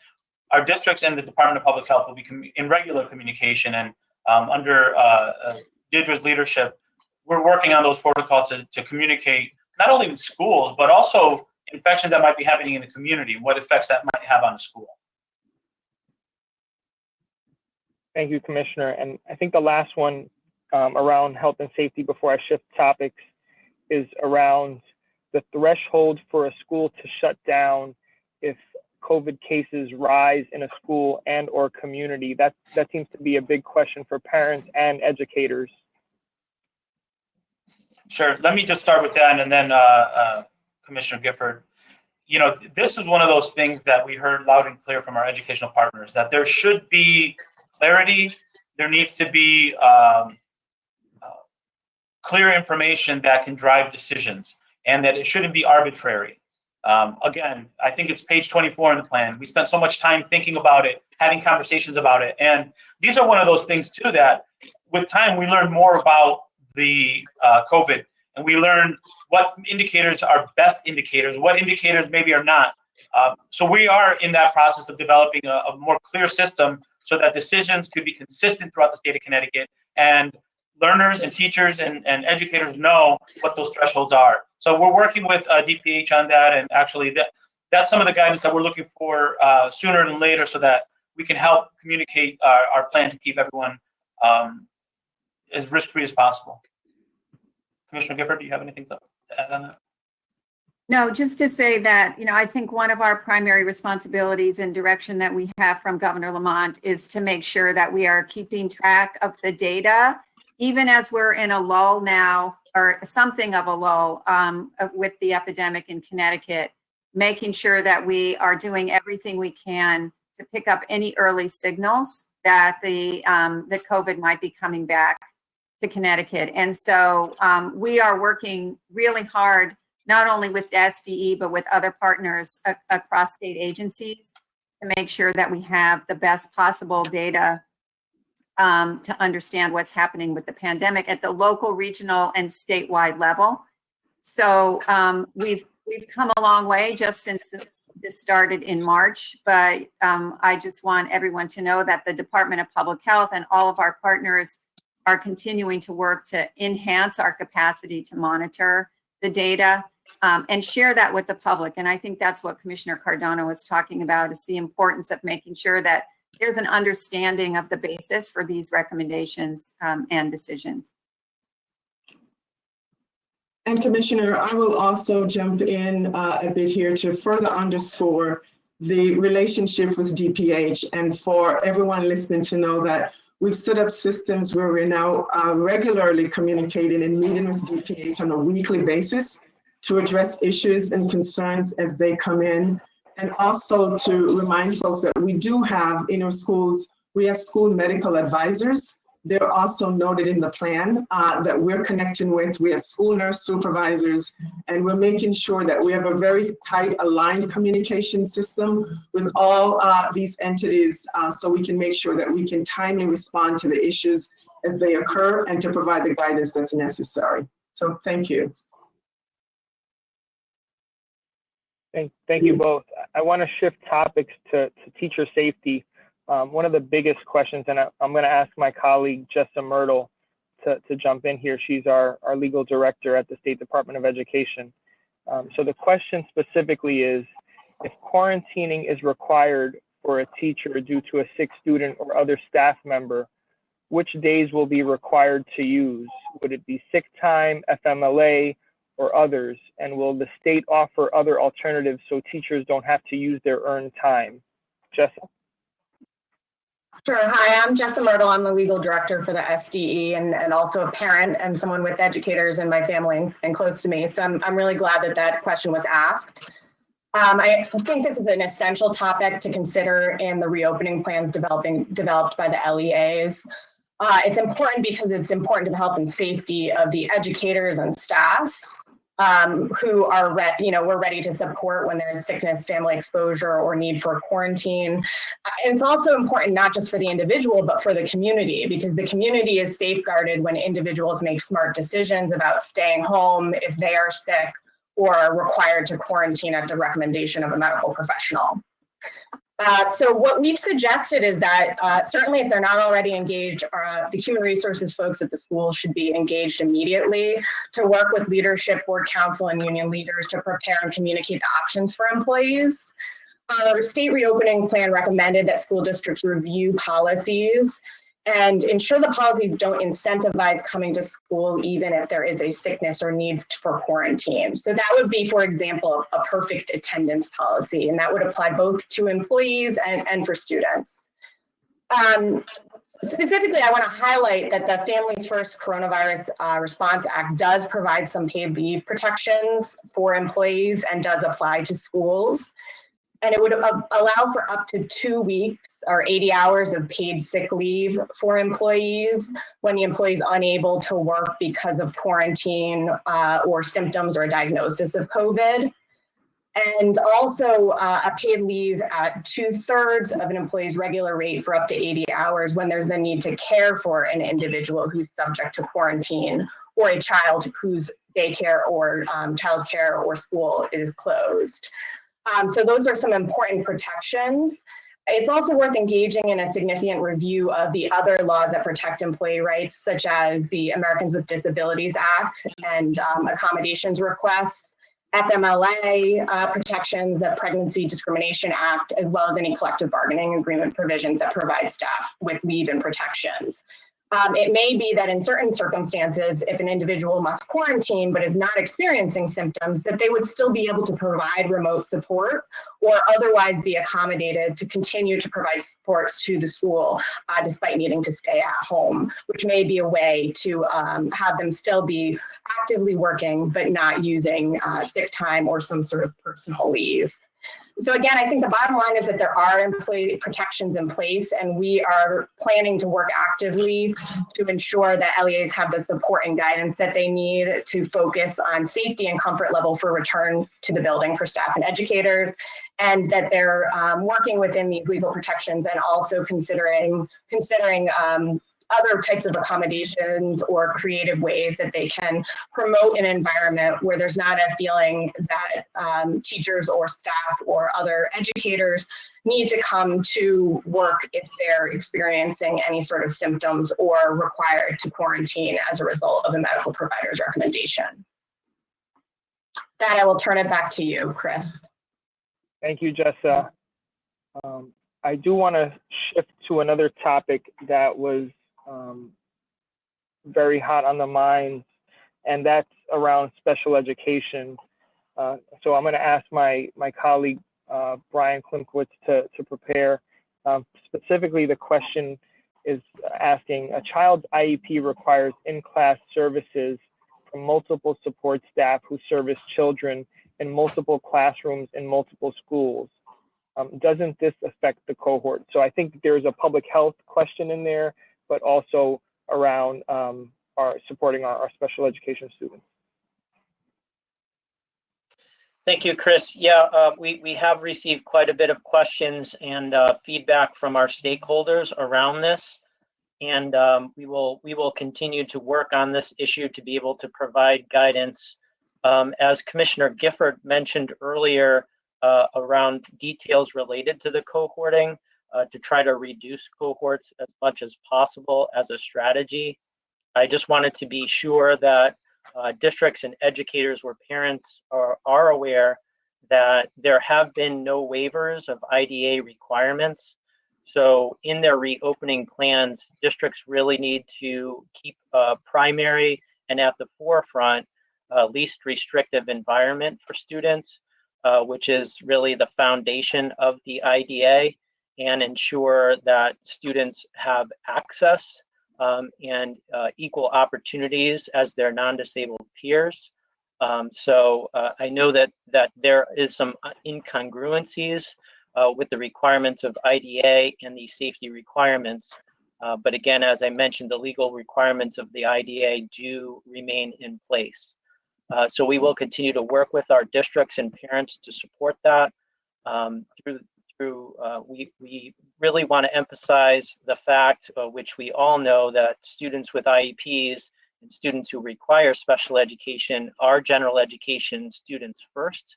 C: our districts and the Department of Public Health will be in regular communication. And under Deirdre's leadership, we're working on those protocols to communicate not only with schools, but also infections that might be happening in the community, what effects that might have on the school.
B: Thank you, Commissioner. And I think the last one around health and safety before I shift topics is around the threshold for a school to shut down if COVID cases rise in a school and or community. That seems to be a big question for parents and educators.
C: Sure. Let me just start with that, and then Commissioner Gifford. You know, this is one of those things that we heard loud and clear from our educational partners, that there should be clarity. There needs to be clear information that can drive decisions, and that it shouldn't be arbitrary. Again, I think it's page 24 in the plan. We spent so much time thinking about it, having conversations about it. And these are one of those things too, that with time, we learn more about the COVID, and we learn what indicators are best indicators, what indicators maybe are not. So we are in that process of developing a more clear system so that decisions could be consistent throughout the state of Connecticut, and learners and teachers and educators know what those thresholds are. So we're working with DPH on that, and actually that's some of the guidance that we're looking for sooner than later, so that we can help communicate our plan to keep everyone as risk-free as possible. Commissioner Gifford, do you have anything to add on that?
F: No, just to say that, you know, I think one of our primary responsibilities and direction that we have from Governor Lamont is to make sure that we are keeping track of the data, even as we're in a lull now, or something of a lull with the epidemic in Connecticut, making sure that we are doing everything we can to pick up any early signals that that COVID might be coming back to Connecticut. And so we are working really hard, not only with SDE, but with other partners across state agencies, to make sure that we have the best possible data to understand what's happening with the pandemic at the local, regional, and statewide level. So we've come a long way just since this started in March, but I just want everyone to know that the Department of Public Health and all of our partners are continuing to work to enhance our capacity to monitor the data and share that with the public. And I think that's what Commissioner Cardona was talking about, is the importance of making sure that there's an understanding of the basis for these recommendations and decisions.
D: And Commissioner, I will also jump in a bit here to further underscore the relationship with DPH, and for everyone listening to know that we've set up systems where we're now regularly communicating and meeting with DPH on a weekly basis to address issues and concerns as they come in. And also to remind folks that we do have in our schools, we have school medical advisors. They're also noted in the plan that we're connecting with. We have school nurse supervisors, and we're making sure that we have a very tight, aligned communication system with all these entities, so we can make sure that we can timely respond to the issues as they occur and to provide the guidance that's necessary. So thank you.
B: Thank you both. I want to shift topics to teacher safety. One of the biggest questions, and I'm going to ask my colleague Jessa Myrtle to jump in here. She's our legal director at the State Department of Education. So the question specifically is, if quarantining is required for a teacher due to a sick student or other staff member, which days will be required to use? Would it be sick time, FMLA, or others? And will the state offer other alternatives so teachers don't have to use their earned time? Jessa?
H: Sure. Hi, I'm Jessa Myrtle. I'm the legal director for the SDE and also a parent and someone with educators in my family and close to me. So I'm really glad that that question was asked. I think this is an essential topic to consider in the reopening plans developed by the LEAs. It's important because it's important to the health and safety of the educators and staff who are, we're ready to support when there's sickness, family exposure, or need for quarantine. And it's also important not just for the individual, but for the community, because the community is safeguarded when individuals make smart decisions about staying home if they are sick or are required to quarantine at the recommendation of a medical professional. So what we've suggested is that certainly if they're not already engaged, the human resources folks at the school should be engaged immediately to work with leadership, board council, and union leaders to prepare and communicate the options for employees. Our state reopening plan recommended that school districts review policies and ensure the policies don't incentivize coming to school even if there is a sickness or need for quarantine. So that would be, for example, a perfect attendance policy, and that would apply both to employees and for students. Specifically, I want to highlight that the Families First Coronavirus Response Act does provide some paid leave protections for employees and does apply to schools. And it would allow for up to 2 weeks or 80 hours of paid sick leave for employees when the employee is unable to work because of quarantine or symptoms or a diagnosis of COVID. And also a paid leave at 2/3 of an employee's regular rate for up to 80 hours when there's the need to care for an individual who's subject to quarantine or a child whose daycare or childcare or school is closed. So those are some important protections. It's also worth engaging in a significant review of the other laws that protect employee rights, such as the Americans with Disabilities Act and accommodations requests, FMLA protections, the Pregnancy Discrimination Act, as well as any collective bargaining agreement provisions that provide staff with leave and protections. It may be that in certain circumstances, if an individual must quarantine but is not experiencing symptoms, that they would still be able to provide remote support or otherwise be accommodated to continue to provide supports to the school despite needing to stay at home, which may be a way to have them still be actively working but not using sick time or some sort of personal leave. So again, I think the bottom line is that there are employee protections in place, and we are planning to work actively to ensure that LEAs have the support and guidance that they need to focus on safety and comfort level for return to the building for staff and educators, and that they're working within these legal protections and also considering other types of accommodations or creative ways that they can promote an environment where there's not a feeling that teachers or staff or other educators need to come to work if they're experiencing any sort of symptoms or required to quarantine as a result of a medical provider's recommendation. That I will turn it back to you, Chris.
B: Thank you, Jessa. I do want to shift to another topic that was very hot on the minds, and that's around special education. So I'm going to ask my colleague, Brian Klimkowitz, to prepare. Specifically, the question is asking, a child's IEP requires in-class services from multiple support staff who service children in multiple classrooms in multiple schools. Doesn't this affect the cohort? So I think there's a public health question in there, but also around supporting our special education students.
I: Thank you, Chris. Yeah, we have received quite a bit of questions and feedback from our stakeholders around this, and we will continue to work on this issue to be able to provide guidance. As Commissioner Gifford mentioned earlier, around details related to the cohorting to try to reduce cohorts as much as possible as a strategy. I just wanted to be sure that districts and educators where parents are aware that there have been no waivers of IDA requirements. So in their reopening plans, districts really need to keep primary and at the forefront least restrictive environment for students, which is really the foundation of the IDA, and ensure that students have access and equal opportunities as their non-disabled peers. So I know that there is some incongruencies with the requirements of IDA and the safety requirements. But again, as I mentioned, the legal requirements of the IDA do remain in place. So we will continue to work with our districts and parents to support that. We really want to emphasize the fact, which we all know, that students with IEPs and students who require special education are general education students first.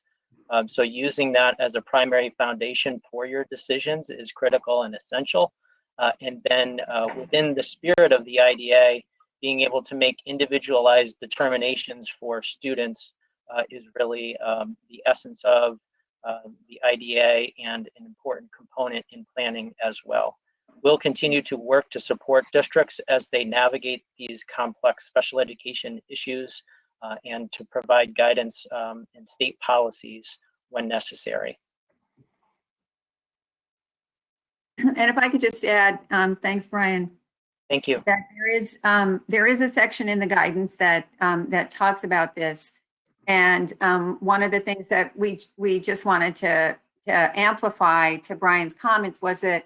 I: So using that as a primary foundation for your decisions is critical and essential. And then within the spirit of the IDA, being able to make individualized determinations for students is really the essence of the IDA and an important component in planning as well. We'll continue to work to support districts as they navigate these complex special education issues and to provide guidance and state policies when necessary.
F: And if I could just add, thanks, Brian.
I: Thank you.
F: That there is a section in the guidance that that talks about this, and one of the things that we just wanted to amplify to Brian's comments was that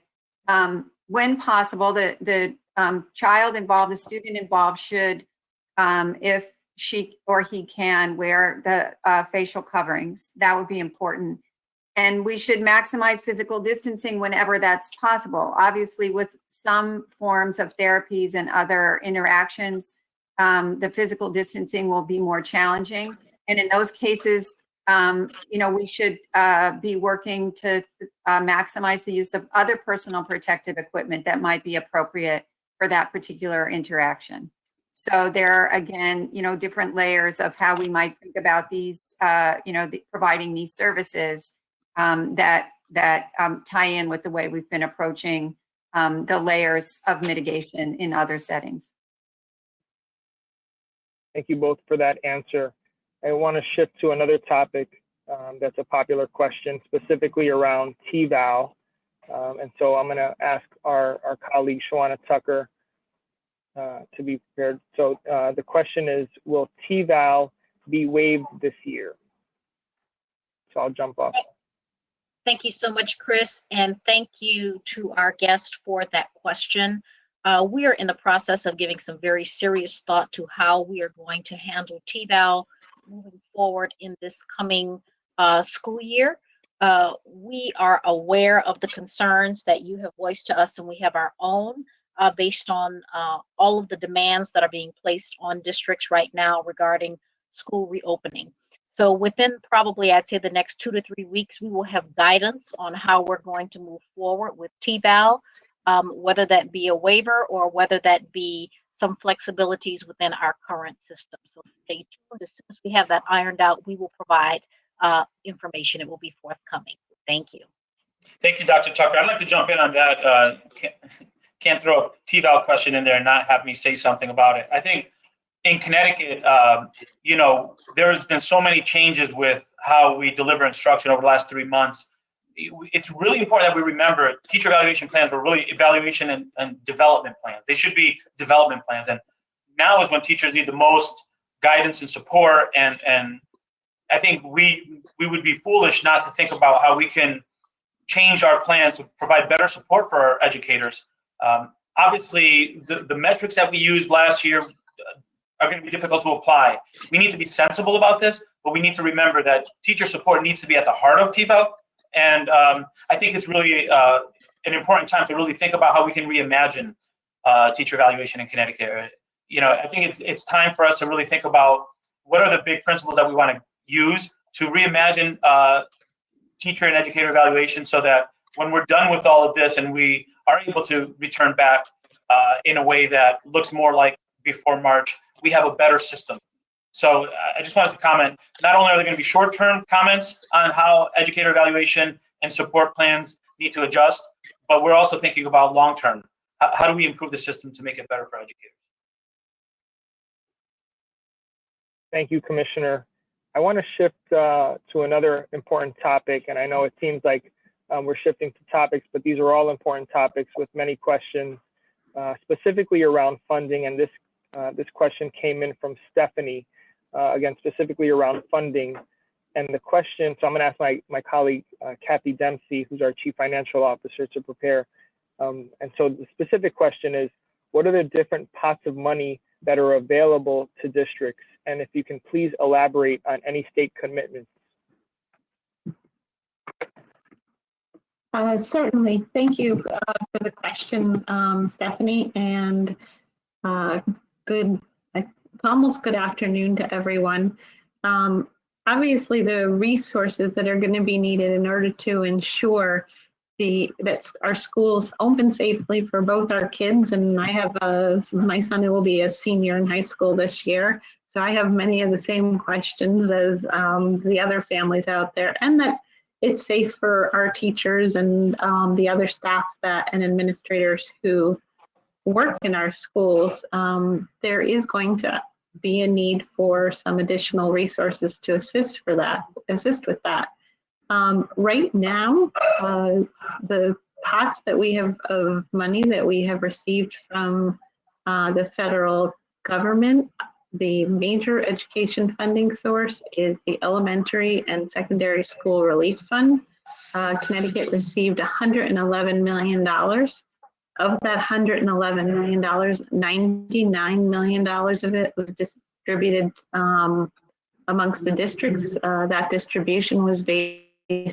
F: when possible, the child involved, the student involved should, if she or he can, wear the facial coverings. That would be important. And we should maximize physical distancing whenever that's possible. Obviously, with some forms of therapies and other interactions, the physical distancing will be more challenging. And in those cases, we should be working to maximize the use of other personal protective equipment that might be appropriate for that particular interaction. So there are, again, different layers of how we might think about these, providing these services that tie in with the way we've been approaching the layers of mitigation in other settings.
B: Thank you both for that answer. I want to shift to another topic that's a popular question, specifically around TVAL. And so I'm going to ask our colleague, Shawana Tucker, to be prepared. So the question is, will TVAL be waived this year? So I'll jump off.
J: Thank you so much, Chris, and thank you to our guest for that question. We are in the process of giving some very serious thought to how we are going to handle TVAL moving forward in this coming school year. We are aware of the concerns that you have voiced to us, and we have our own based on all of the demands that are being placed on districts right now regarding school reopening. So within probably, I'd say the next 2 to 3 weeks, we will have guidance on how we're going to move forward with TVAL, whether that be a waiver or whether that be some flexibilities within our current system. So stay tuned. As soon as we have that ironed out, we will provide information. It will be forthcoming. Thank you.
C: Thank you, Dr. Tucker. I'd like to jump in on that. Can't throw a TVAL question in there and not have me say something about it. I think in Connecticut, there has been so many changes with how we deliver instruction over the last 3 months. It's really important that we remember teacher evaluation plans are really evaluation and development plans. They should be development plans. And now is when teachers need the most guidance and support. And I think we would be foolish not to think about how we can change our plan to provide better support for our educators. Obviously, the metrics that we used last year are going to be difficult to apply. We need to be sensible about this, but we need to remember that teacher support needs to be at the heart of TVAL. And I think it's really an important time to really think about how we can reimagine teacher evaluation in Connecticut. I think it's time for us to really think about what are the big principles that we want to use to reimagine teacher and educator evaluation so that when we're done with all of this and we are able to return back in a way that looks more like before March, we have a better system. So I just wanted to comment, not only are there going to be short-term comments on how educator evaluation and support plans need to adjust, but we're also thinking about long-term. How do we improve the system to make it better for educators?
B: Thank you, Commissioner. I want to shift to another important topic, and I know it seems like we're shifting to topics, but these are all important topics with many questions, specifically around funding. And this question came in from Stephanie, again, specifically around funding. And the question, so I'm going to ask my colleague, Kathy Dempsey, who's our Chief Financial Officer, to prepare. And so the specific question is, what are the different pots of money that are available to districts? And if you can please elaborate on any state commitments.
K: Certainly. Thank you for the question, Stephanie, and it's almost good afternoon to everyone. Obviously, the resources that are going to be needed in order to ensure that our schools open safely for both our kids, and I have my son will be a senior in high school this year, so I have many of the same questions as the other families out there, and that it's safe for our teachers and the other staff and administrators who work in our schools. There is going to be a need for some additional resources to assist with that. Right now, the pots that we have of money that we have received from the federal government, the major education funding source is the Elementary and Secondary School Relief Fund. Connecticut received $111 million. Of that $111 million, $99 million of it was distributed amongst the districts. That distribution was based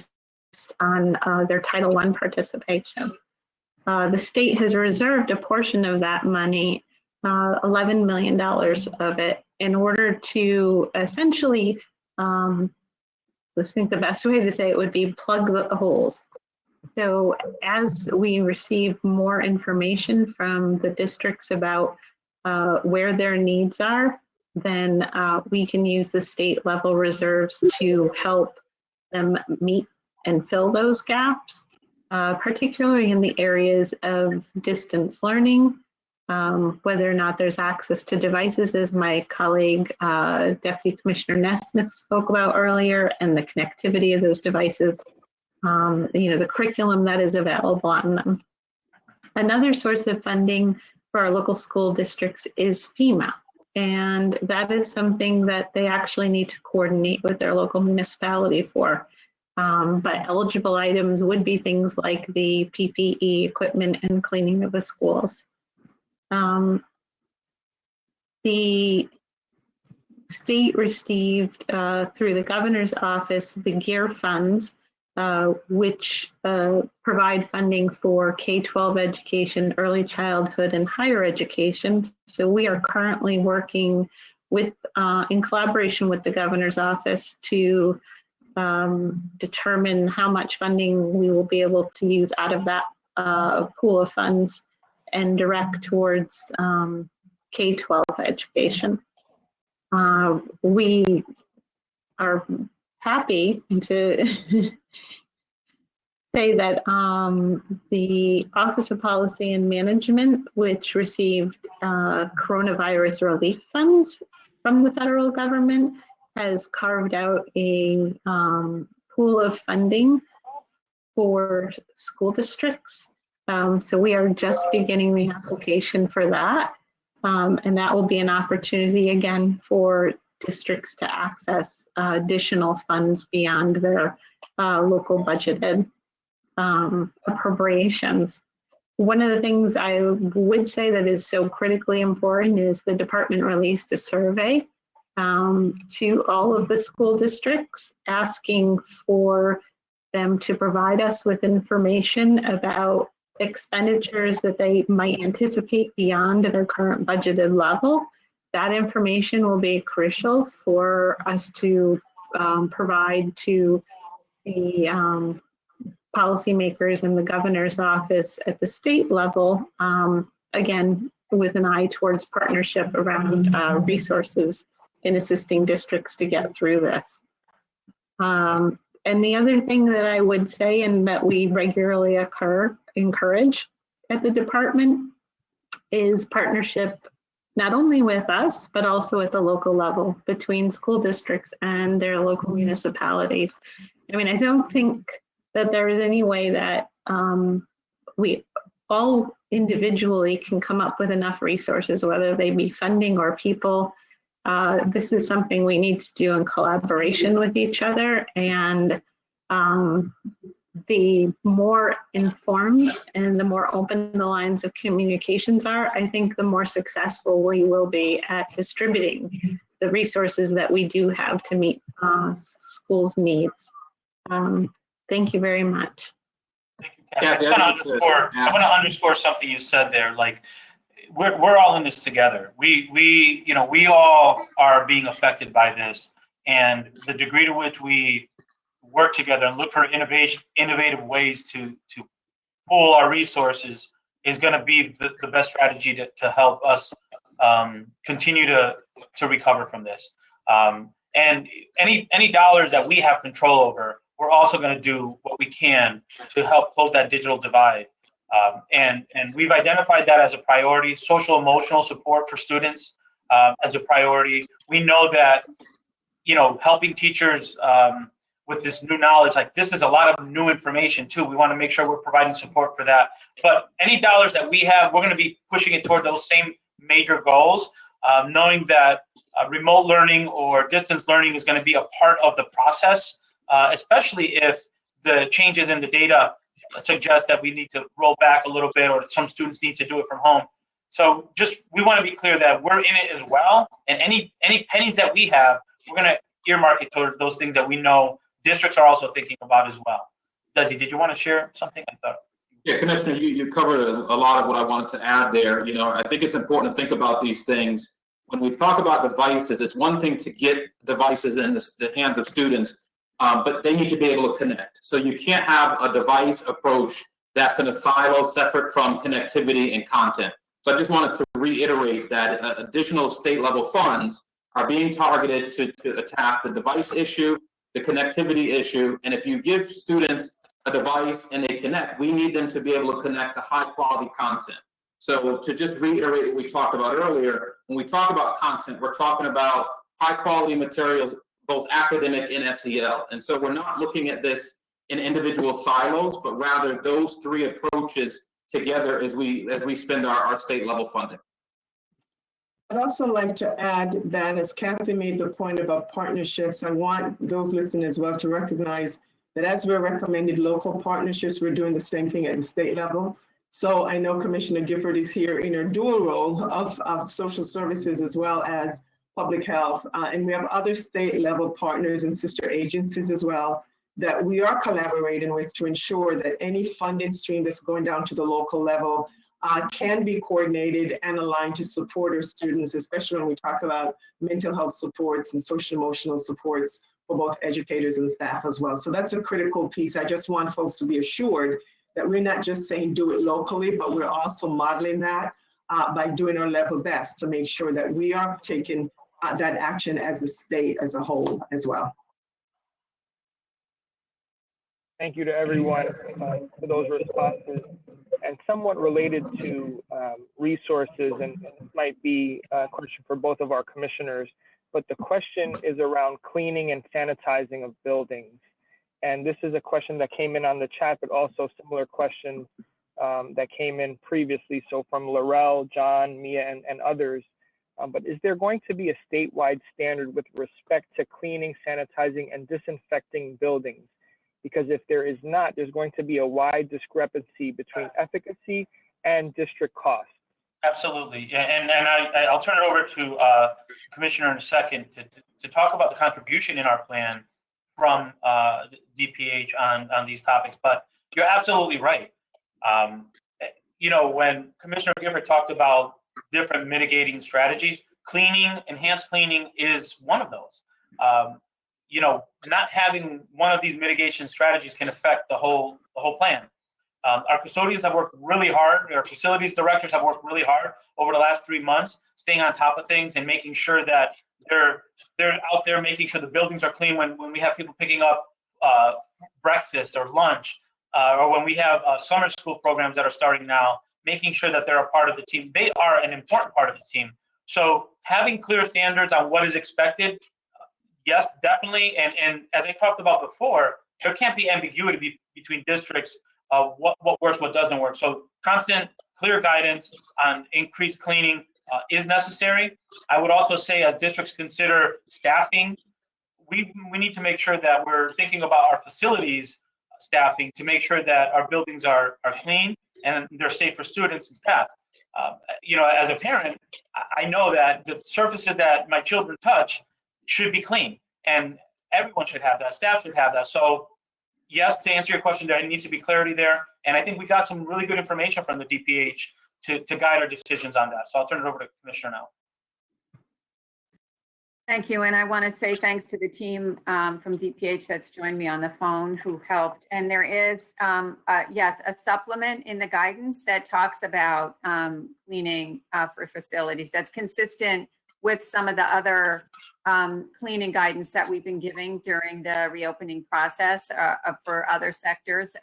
K: on their Title I participation. The state has reserved a portion of that money, $11 million of it, in order to essentially, I think the best way to say it would be plug the holes. So as we receive more information from the districts about where their needs are, then we can use the state level reserves to help them meet and fill those gaps, particularly in the areas of distance learning, whether or not there's access to devices, as my colleague, Deputy Commissioner Nesmith spoke about earlier, and the connectivity of those devices, the curriculum that is available on them. Another source of funding for our local school districts is FEMA. And that is something that they actually need to coordinate with their local municipality for. But eligible items would be things like the PPE equipment and cleaning of the schools. The state received through the governor's office the GEAR funds, which provide funding for K-12 education, early childhood, and higher education. So we are currently working with, in collaboration with the governor's office, to determine how much funding we will be able to use out of that pool of funds and direct towards K-12 education. We are happy to say that the Office of Policy and Management, which received coronavirus relief funds from the federal government, has carved out a pool of funding for school districts. So we are just beginning the application for that. And that will be an opportunity again for districts to access additional funds beyond their local budgeted appropriations. One of the things I would say that is so critically important is the department released a survey to all of the school districts, asking for them to provide us with information about expenditures that they might anticipate beyond their current budgeted level. That information will be crucial for us to provide to the policymakers in the governor's office at the state level, again, with an eye towards partnership around resources in assisting districts to get through this. And the other thing that I would say, and that we regularly encourage at the department, is partnership not only with us, but also at the local level between school districts and their local municipalities. I mean, I don't think that there is any way that we all individually can come up with enough resources, whether they be funding or people. This is something we need to do in collaboration with each other. And the more informed and the more open the lines of communications are, I think the more successful we will be at distributing the resources that we do have to meet schools' needs. Thank you very much.
C: Thank you, Kathy. I want to underscore something you said there. Like, we're all in this together. We all are being affected by this, and the degree to which we work together and look for innovative ways to pool our resources is going to be the best strategy to help us continue to recover from this. And any dollars that we have control over, we're also going to do what we can to help close that digital divide. And we've identified that as a priority. Social emotional support for students as a priority. We know that, helping teachers with this new knowledge, like, this is a lot of new information too. We want to make sure we're providing support for that. But any dollars that we have, we're going to be pushing it toward those same major goals, knowing that remote learning or distance learning is going to be a part of the process, especially if the changes in the data suggest that we need to roll back a little bit, or some students need to do it from home. So we want to be clear that we're in it as well. And any pennies that we have, we're going to earmark it toward those things that we know districts are also thinking about as well. Desi, did you want to share something? I thought.
E: Yeah, Commissioner, you covered a lot of what I wanted to add there. I think it's important to think about these things. When we talk about devices, it's one thing to get devices in the hands of students, but they need to be able to connect. So you can't have a device approach that's in a silo separate from connectivity and content. So I just wanted to reiterate that additional state level funds are being targeted to attack the device issue, the connectivity issue. And if you give students a device and they connect, we need them to be able to connect to high quality content. So to just reiterate what we talked about earlier, when we talk about content, we're talking about high quality materials, both academic and SEL. And so we're not looking at this in individual silos, but rather those three approaches together as we spend our state level funding.
D: I'd also like to add that, as Kathy made the point about partnerships, I want those listening as well to recognize that as we're recommending local partnerships, we're doing the same thing at the state level. So I know Commissioner Gifford is here in her dual role of social services as well as public health. And we have other state level partners and sister agencies as well that we are collaborating with to ensure that any funding stream that's going down to the local level can be coordinated and aligned to support our students, especially when we talk about mental health supports and social emotional supports for both educators and staff as well. So that's a critical piece. I just want folks to be assured that we're not just saying do it locally, but we're also modeling that by doing our level best to make sure that we are taking that action as a state as a whole as well.
B: Thank you to everyone for those responses. And somewhat related to resources, and this might be a question for both of our commissioners, but the question is around cleaning and sanitizing of buildings. And this is a question that came in on the chat, but also similar questions that came in previously. So from Laurel, John, Mia, and others. But is there going to be a statewide standard with respect to cleaning, sanitizing, and disinfecting buildings? Because if there is not, there's going to be a wide discrepancy between efficacy and district costs.
C: Absolutely, and I'll turn it over to Commissioner in a second to talk about the contribution in our plan from DPH on these topics. But you're absolutely right. When Commissioner Gifford talked about different mitigating strategies, enhanced cleaning is one of those. not having one of these mitigation strategies can affect the whole plan. Our custodians have worked really hard. Our facilities directors have worked really hard over the last 3 months, staying on top of things and making sure that they're out there making sure the buildings are clean when we have people picking up breakfast or lunch, or when we have summer school programs that are starting now, making sure that they're a part of the team. They are an important part of the team. So having clear standards on what is expected, yes, definitely. And as I talked about before, there can't be ambiguity between districts of what works, what doesn't work. So constant, clear guidance on increased cleaning is necessary. I would also say, as districts consider staffing, we need to make sure that we're thinking about our facilities staffing to make sure that our buildings are clean and they're safe for students and staff. As a parent, I know that the surfaces that my children touch should be clean, and everyone should have that. Staff should have that. So yes, to answer your question, there needs to be clarity there. And I think we got some really good information from the DPH to guide our decisions on that. So I'll turn it over to Commissioner now.
F: Thank you. And I want to say thanks to the team from DPH that's joined me on the phone who helped. And there is, yes, a supplement in the guidance that talks about cleaning for facilities that's consistent with some of the other cleaning guidance that we've been giving during the reopening process for other sectors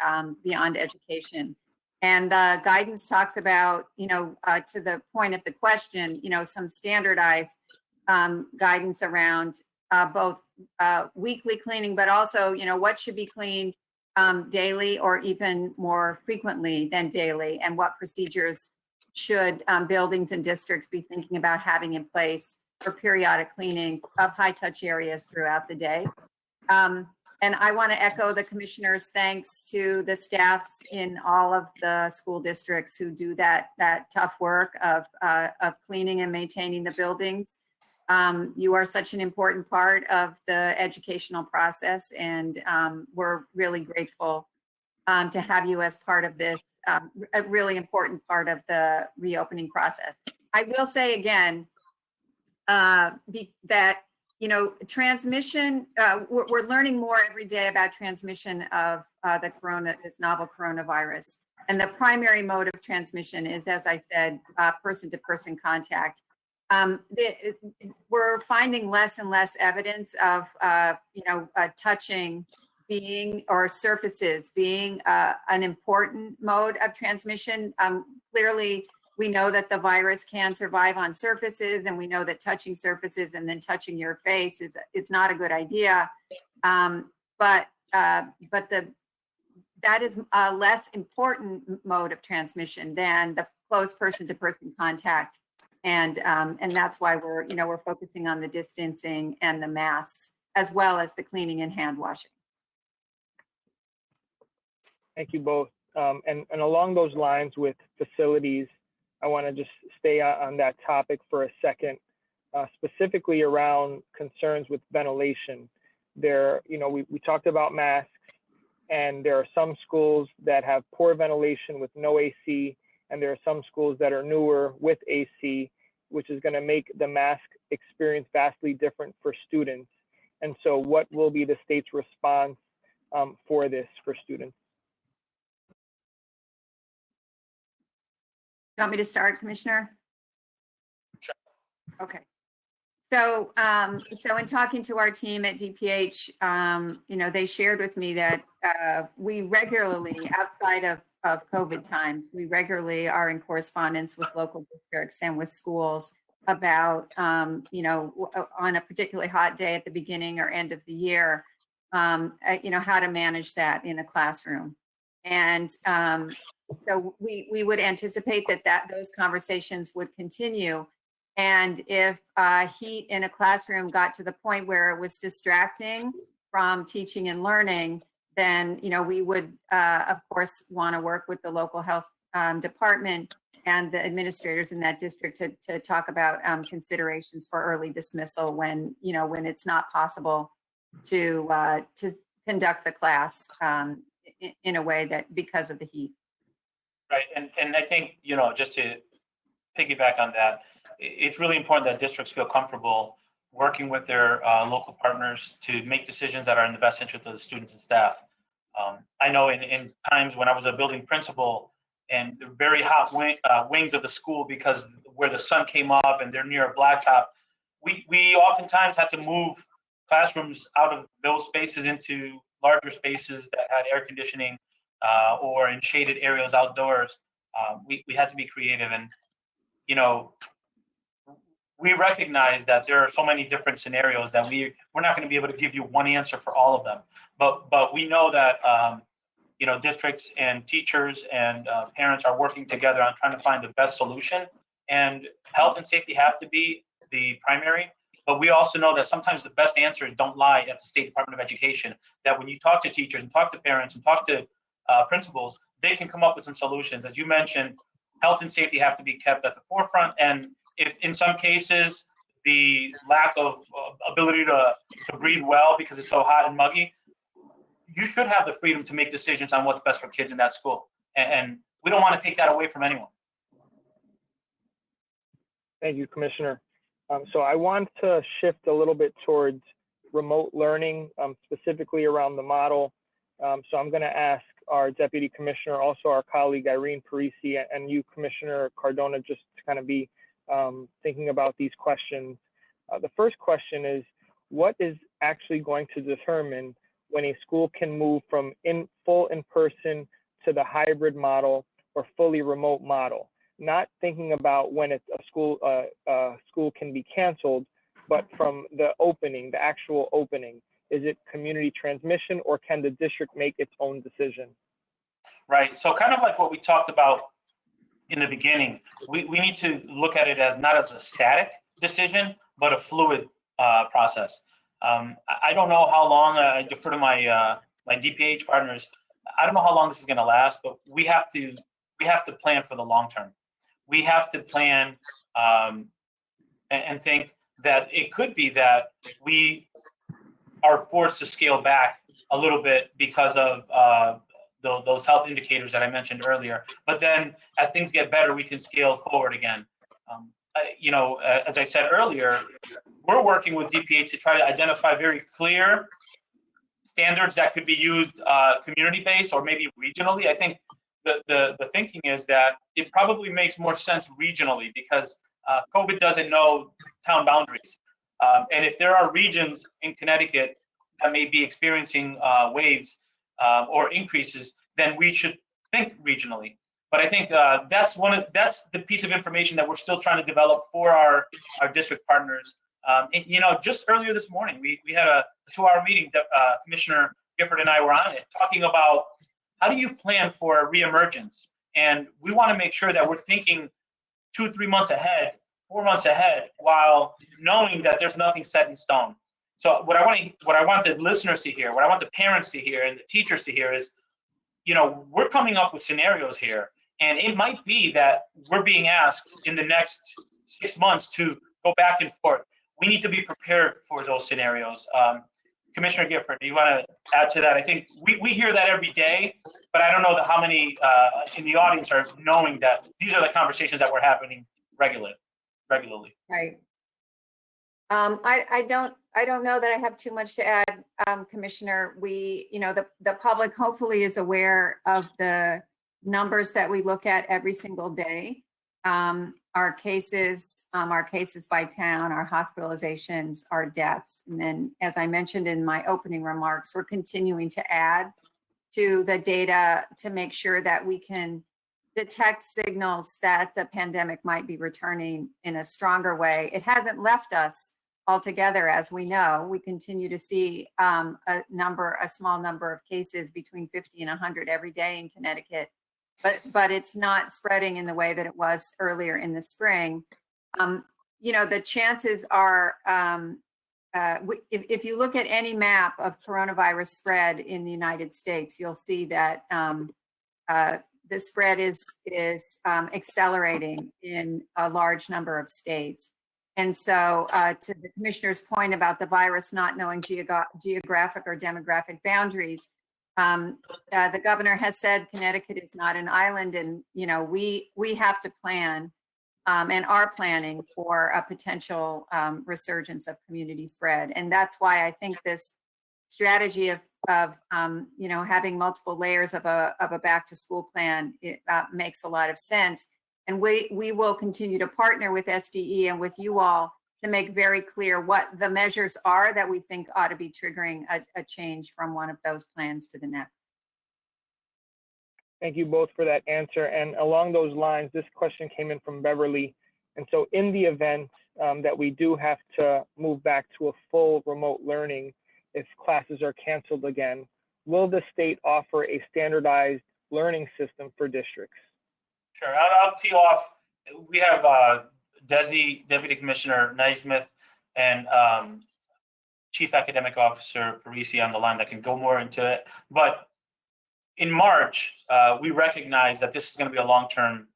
F: beyond education. And the guidance talks about, to the point of the question, some standardized guidance around both weekly cleaning, but also, what should be cleaned daily or even more frequently than daily, and what procedures should buildings and districts be thinking about having in place for periodic cleaning of high-touch areas throughout the day. And I want to echo the commissioner's thanks to the staffs in all of the school districts who do that tough work of cleaning and maintaining the buildings. You are such an important part of the educational process, and we're really grateful to have you as part of this, a really important part of the reopening process. I will say again that transmission, we're learning more every day about transmission of this novel coronavirus. And the primary mode of transmission is, as I said, person-to-person contact. We're finding less and less evidence of, touching being, or surfaces being an important mode of transmission. Clearly, we know that the virus can survive on surfaces, and we know that touching surfaces and then touching your face is not a good idea. But that is a less important mode of transmission than the close person-to-person contact, and that's why we're focusing on the distancing and the masks, as well as the cleaning and hand washing.
B: Thank you both. And along those lines with facilities, I want to just stay on that topic for a second, specifically around concerns with ventilation. We talked about masks, and there are some schools that have poor ventilation with no AC, and there are some schools that are newer with AC, which is going to make the mask experience vastly different for students. And so what will be the state's response for this for students?
F: You want me to start, Commissioner?
C: Sure.
F: Okay. So in talking to our team at DPH, they shared with me that we regularly, outside of COVID times, we regularly are in correspondence with local districts and with schools about, on a particularly hot day at the beginning or end of the year, how to manage that in a classroom. And so we would anticipate that those conversations would continue. And if heat in a classroom got to the point where it was distracting from teaching and learning, then we would of course want to work with the local health department and the administrators in that district to talk about considerations for early dismissal when it's not possible to conduct the class in a way that because of the heat.
C: Right, and I think, just to piggyback on that, it's really important that districts feel comfortable working with their local partners to make decisions that are in the best interest of the students and staff. I know in times when I was a building principal and the very hot wings of the school, because where the sun came up and they're near a blacktop, we oftentimes had to move classrooms out of those spaces into larger spaces that had air conditioning or in shaded areas outdoors. We had to be creative, and we recognize that there are so many different scenarios that we're not going to be able to give you one answer for all of them. But we know that districts and teachers and parents are working together on trying to find the best solution. And health and safety have to be the primary. But we also know that sometimes the best answers don't lie at the State Department of Education. That when you talk to teachers and talk to parents and talk to principals, they can come up with some solutions. As you mentioned, health and safety have to be kept at the forefront. And if in some cases the lack of ability to breathe well because it's so hot and muggy, you should have the freedom to make decisions on what's best for kids in that school. And we don't want to take that away from anyone.
B: Thank you, Commissioner. So I want to shift a little bit towards remote learning, specifically around the model. So I'm going to ask our Deputy Commissioner, also our colleague Irene Parisi, and you, Commissioner Cardona, just to kind of be thinking about these questions. The first question is, what is actually going to determine when a school can move from full in-person to the hybrid model or fully remote model? Not thinking about when it's a school can be canceled, but from the opening, the actual opening. Is it community transmission, or can the district make its own decision?
C: Right. So kind of like what we talked about in the beginning, we need to look at it as not as a static decision, but a fluid process. I don't know how long. I defer to my DPH partners. I don't know how long this is going to last, but we have to plan for the long term. We have to plan and think that it could be that we are forced to scale back a little bit because of those health indicators that I mentioned earlier. But then as things get better, we can scale forward again. As I said earlier, we're working with DPH to try to identify very clear standards that could be used community-based or maybe regionally. I think the thinking is that it probably makes more sense regionally because COVID doesn't know town boundaries. And if there are regions in Connecticut that may be experiencing waves or increases, then we should think regionally. But I think that's the piece of information that we're still trying to develop for our district partners. Just earlier this morning, we had a 2-hour meeting that Commissioner Gifford and I were on it, talking about how do you plan for a reemergence? And we want to make sure that we're thinking 2-3 months ahead, 4 months ahead, while knowing that there's nothing set in stone. So what I want the listeners to hear, what I want the parents to hear and the teachers to hear is, we're coming up with scenarios here. And it might be that we're being asked in the next 6 months to go back and forth. We need to be prepared for those scenarios. Commissioner Gifford, do you want to add to that? I think we hear that every day, but I don't know how many in the audience are knowing that these are the conversations that were happening regularly.
F: Right. I don't know that I have too much to add, Commissioner. The public hopefully is aware of the numbers that we look at every single day. Our cases by town, our hospitalizations, our deaths. And then, as I mentioned in my opening remarks, we're continuing to add to the data to make sure that we can detect signals that the pandemic might be returning in a stronger way. It hasn't left us altogether, as we know. We continue to see a small number of cases between 50 and 100 every day in Connecticut. But it's not spreading in the way that it was earlier in the spring. The chances are, if you look at any map of coronavirus spread in the United States, you'll see that the spread is accelerating in a large number of states. And so to the commissioner's point about the virus not knowing geographic or demographic boundaries, the governor has said Connecticut is not an island, and we have to plan and are planning for a potential resurgence of community spread. And that's why I think this strategy of having multiple layers of a back to school plan makes a lot of sense. And we will continue to partner with SDE and with you all to make very clear what the measures are that we think ought to be triggering a change from one of those plans to the next.
B: Thank you both for that answer. And along those lines, this question came in from Beverly. And so in the event that we do have to move back to a full remote learning, if classes are canceled again, will the state offer a standardized learning system for districts?
C: Sure, I'll tee off. We have DESE, Deputy Commissioner Naismith, and Chief Academic Officer Parisi on the line that can go more into it. But in March, we recognize that this is going to be a long-term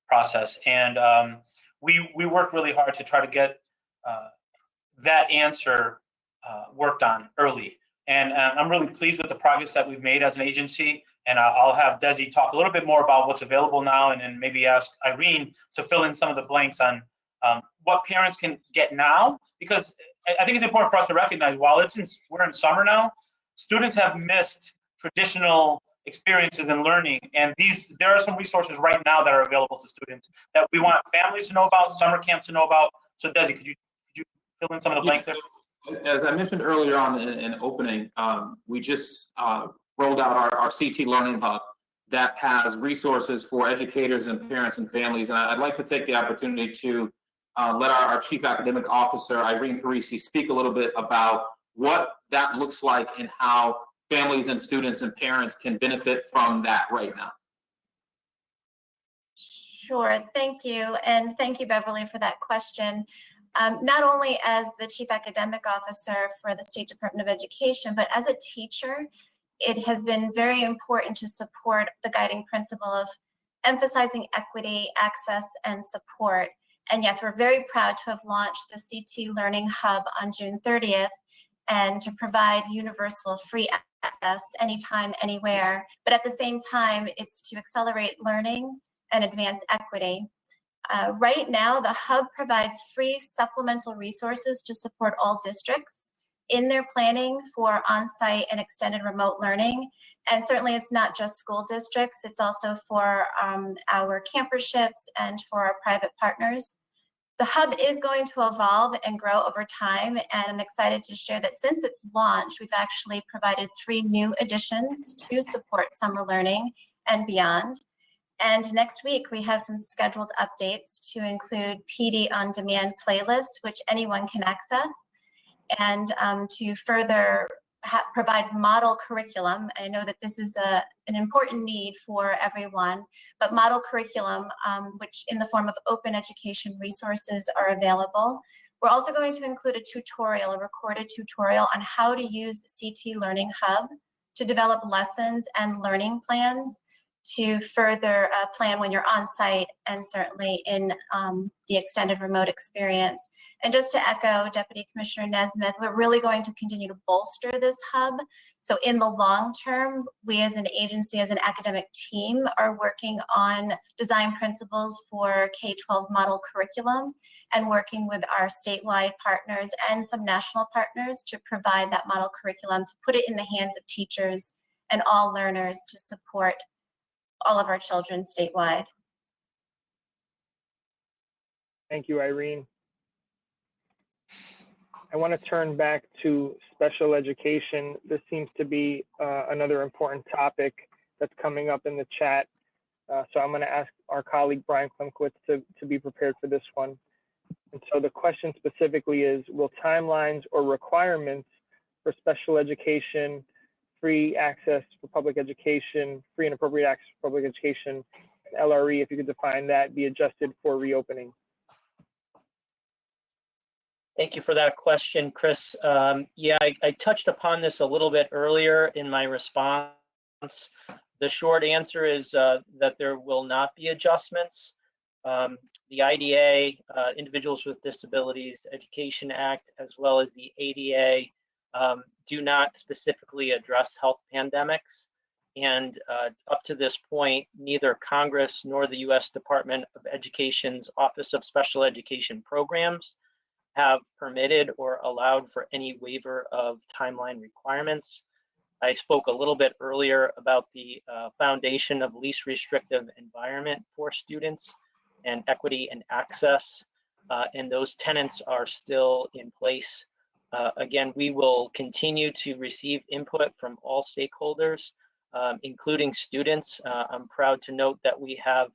C: process, and we worked really hard to try to get that answer worked on early. And I'm really pleased with the progress that we've made as an agency. And I'll have Desi talk a little bit more about what's available now, and then maybe ask Irene to fill in some of the blanks on what parents can get now, because I think it's important for us to recognize while we're in summer now, students have missed traditional experiences in learning, and there are some resources right now that are available to students that we want families to know about, summer camps to know about. So Desi, could you fill in some of the blanks there?
E: As I mentioned earlier on in opening, we just rolled out our CT Learning Hub that has resources for educators and parents and families. And I'd like to take the opportunity to let our Chief Academic Officer, Irene Parisi, speak a little bit about what that looks like and how families and students and parents can benefit from that right now.
L: Sure, thank you. And thank you, Beverly, for that question. Not only as the Chief Academic Officer for the State Department of Education, but as a teacher, it has been very important to support the guiding principle of emphasizing equity, access, and support. And yes, we're very proud to have launched the CT Learning Hub on June 30th and to provide universal free access anytime, anywhere. But at the same time, it's to accelerate learning and advance equity. Right now, the Hub provides free supplemental resources to support all districts in their planning for on-site and extended remote learning. And certainly it's not just school districts, it's also for our camperships and for our private partners. The Hub is going to evolve and grow over time, and I'm excited to share that since its launch, we've actually provided 3 new additions to support summer learning and beyond. And next week, we have some scheduled updates to include PD on-demand playlists, which anyone can access, and to further provide model curriculum. I know that this is an important need for everyone, but model curriculum, which in the form of open education resources are available. We're also going to include a recorded tutorial on how to use the CT Learning Hub to develop lessons and learning plans to further plan when you're on site and certainly in the extended remote experience. And just to echo Deputy Commissioner Naismith, we're really going to continue to bolster this hub. So in the long term, we as an agency, as an academic team, are working on design principles for K-12 model curriculum and working with our statewide partners and some national partners to provide that model curriculum, to put it in the hands of teachers and all learners to support all of our children statewide.
B: Thank you, Irene. I want to turn back to special education. This seems to be another important topic that's coming up in the chat. So I'm going to ask our colleague Brian Klimkowitz to be prepared for this one. And so the question specifically is, will timelines or requirements for special education, free access for public education, free and appropriate access for public education, and LRE, if you could define that, be adjusted for reopening?
I: Thank you for that question, Chris. Yeah, I touched upon this a little bit earlier in my response. The short answer is that there will not be adjustments. The IDA, Individuals with Disabilities Education Act, as well as the ADA, do not specifically address health pandemics. And up to this point, neither Congress nor the U.S. Department of Education's Office of Special Education Programs have permitted or allowed for any waiver of timeline requirements. I spoke a little bit earlier about the foundation of least restrictive environment for students and equity and access, and those tenets are still in place. Again, we will continue to receive input from all stakeholders, including students. I'm proud to note that we have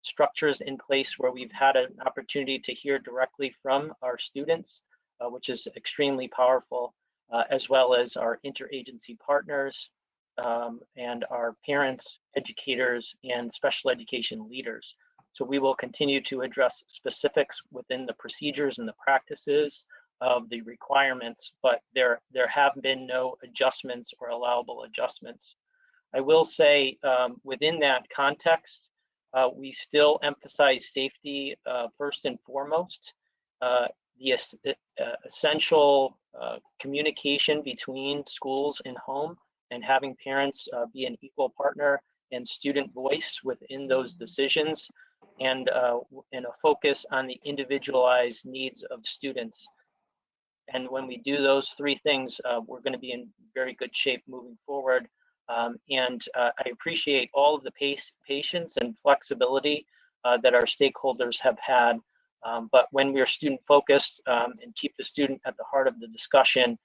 I: structures in place where we've had an opportunity to hear directly from our students, which is extremely powerful, as well as our interagency partners and our parents, educators, and special education leaders. So we will continue to address specifics within the procedures and the practices of the requirements, but there have been no adjustments or allowable adjustments. I will say within that context, we still emphasize safety first and foremost. The essential communication between schools and home, and having parents be an equal partner and student voice within those decisions, and a focus on the individualized needs of students. And when we do those three things, we're going to be in very good shape moving forward. And I appreciate all of the patience and flexibility that our stakeholders have had. But when we're student focused and keep the student at the heart of the discussion,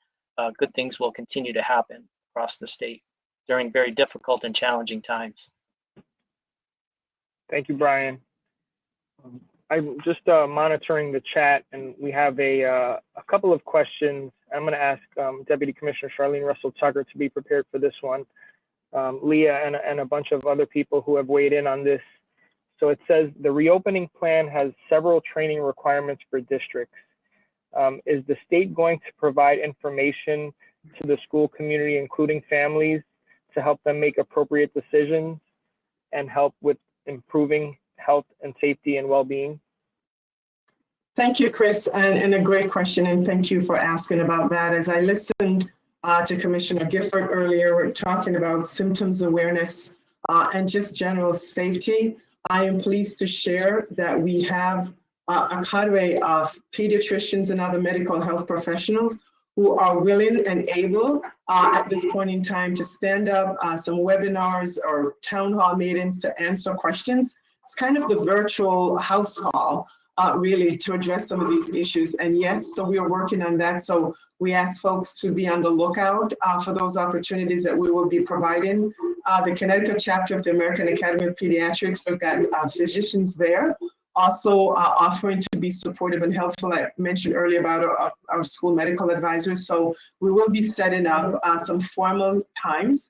I: good things will continue to happen across the state during very difficult and challenging times.
B: Thank you, Brian. I'm just monitoring the chat, and we have a couple of questions. I'm going to ask Deputy Commissioner Charlene Russell Tucker to be prepared for this one. Leah and a bunch of other people who have weighed in on this. So it says the reopening plan has several training requirements for districts. Is the state going to provide information to the school community, including families, to help them make appropriate decisions and help with improving health and safety and well-being?
D: Thank you, Chris, and a great question, and thank you for asking about that. As I listened to Commissioner Gifford earlier, we're talking about symptoms awareness and just general safety. I am pleased to share that we have a cadre of pediatricians and other medical health professionals who are willing and able at this point in time to stand up some webinars or town hall meetings to answer questions. It's kind of the virtual house call, really, to address some of these issues. And yes, so we are working on that. So we ask folks to be on the lookout for those opportunities that we will be providing. The Connecticut chapter of the American Academy of Pediatrics, we've got physicians there, also offering to be supportive and helpful. I mentioned earlier about our school medical advisors. So we will be setting up some formal times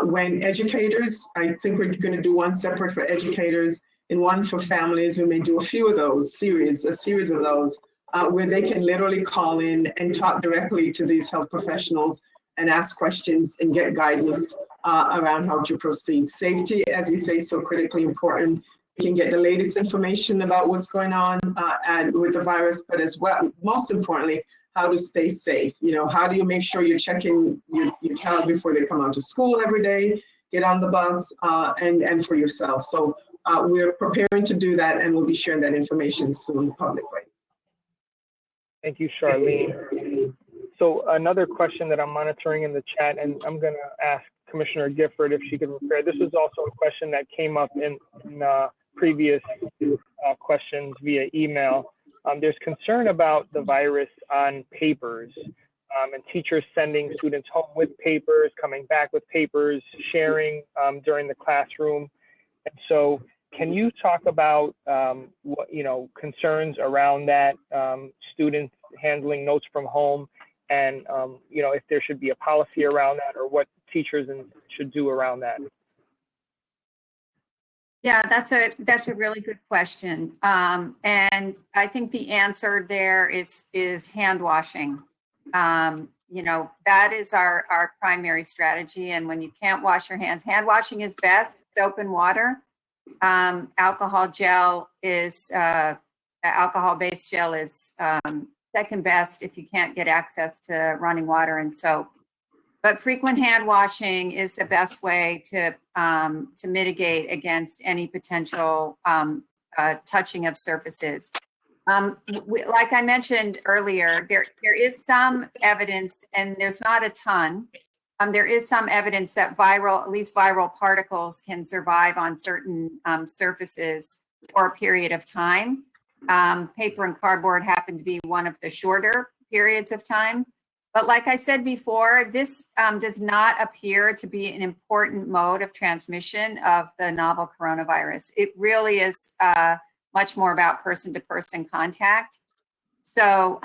D: when educators, I think we're going to do one separate for educators and one for families. We may do a few of those, a series of those, where they can literally call in and talk directly to these health professionals and ask questions and get guidance around how to proceed. Safety, as we say, is so critically important. You can get the latest information about what's going on and with the virus, but as well, most importantly, how to stay safe. You know, how do you make sure you're checking your child before they come out to school every day, get on the bus, and for yourself. So we're preparing to do that, and we'll be sharing that information soon publicly.
B: Thank you, Charlene. So another question that I'm monitoring in the chat, and I'm going to ask Commissioner Gifford if she could prepare. This is also a question that came up in previous questions via email. There's concern about the virus on papers and teachers sending students home with papers, coming back with papers, sharing during the classroom. And so can you talk about what, concerns around that, students handling notes from home, and if there should be a policy around that, or what teachers should do around that?
F: Yeah, that's a really good question. And I think the answer there is hand washing. That is our primary strategy. And when you can't wash your hands, hand washing is best, soap and water. Alcohol-based gel is second best if you can't get access to running water and soap. But frequent hand washing is the best way to mitigate against any potential touching of surfaces. Like I mentioned earlier, there is some evidence, and there's not a ton. There is some evidence that at least viral particles can survive on certain surfaces for a period of time. Paper and cardboard happen to be one of the shorter periods of time. But like I said before, this does not appear to be an important mode of transmission of the novel coronavirus. It really is much more about person-to-person contact. So,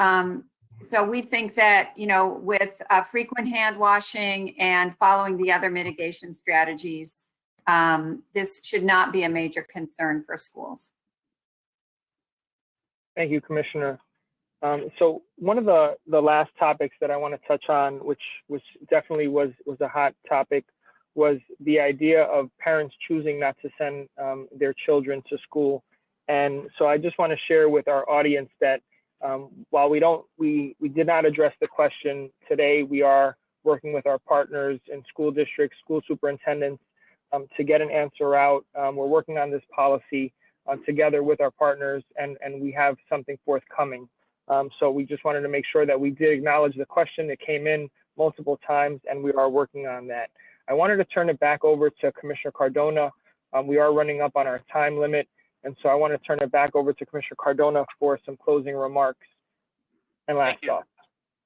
F: so we think that, with frequent hand washing and following the other mitigation strategies, this should not be a major concern for schools.
B: Thank you, Commissioner. So one of the last topics that I want to touch on, which definitely was a hot topic, was the idea of parents choosing not to send their children to school. And so I just want to share with our audience that while we did not address the question today, we are working with our partners in school districts, school superintendents, to get an answer out. We're working on this policy together with our partners, and we have something forthcoming. So we just wanted to make sure that we did acknowledge the question that came in multiple times, and we are working on that. I wanted to turn it back over to Commissioner Cardona. We are running up on our time limit, and so I want to turn it back over to Commissioner Cardona for some closing remarks and last thoughts.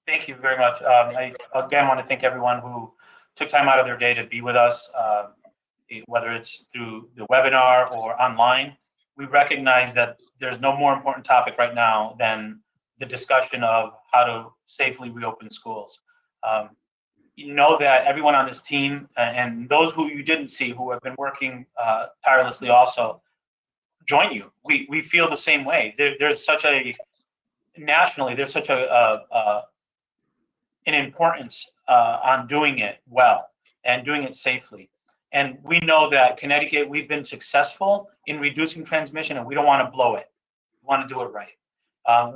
C: Thank you very much. I again want to thank everyone who took time out of their day to be with us, whether it's through the webinar or online. We recognize that there's no more important topic right now than the discussion of how to safely reopen schools. You know that everyone on this team and those who you didn't see who have been working tirelessly also join you. We feel the same way. There's such a, nationally, there's such an importance on doing it well and doing it safely. And we know that Connecticut, we've been successful in reducing transmission, and we don't want to blow it. We want to do it right.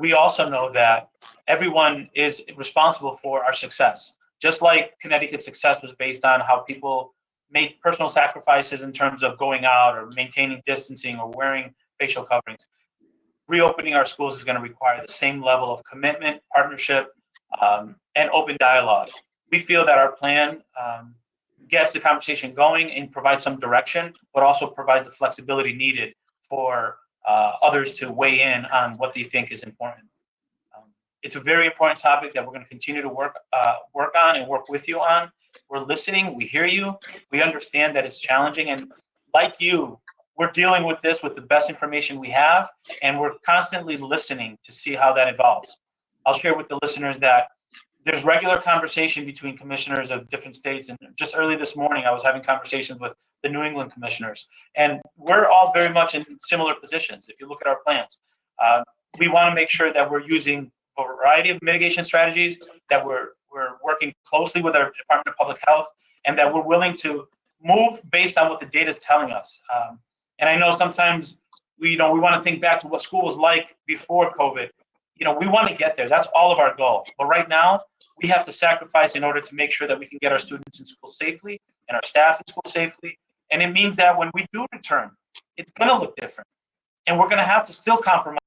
C: We also know that everyone is responsible for our success. Just like Connecticut's success was based on how people made personal sacrifices in terms of going out or maintaining distancing or wearing facial coverings. Reopening our schools is going to require the same level of commitment, partnership, and open dialogue. We feel that our plan gets the conversation going and provides some direction, but also provides the flexibility needed for others to weigh in on what they think is important. It's a very important topic that we're going to continue to work on and work with you on. We're listening, we hear you, we understand that it's challenging, and like you, we're dealing with this with the best information we have, and we're constantly listening to see how that evolves. I'll share with the listeners that there's regular conversation between commissioners of different states, and just early this morning, I was having conversations with the New England commissioners, and we're all very much in similar positions. If you look at our plans, we want to make sure that we're using a variety of mitigation strategies, that we're working closely with our Department of Public Health, and that we're willing to move based on what the data is telling us. And I know sometimes we want to think back to what school was like before COVID. We want to get there. That's all of our goal. But right now, we have to sacrifice in order to make sure that we can get our students in school safely and our staff in school safely. And it means that when we do return, it's going to look different. And we're going to have to still compromise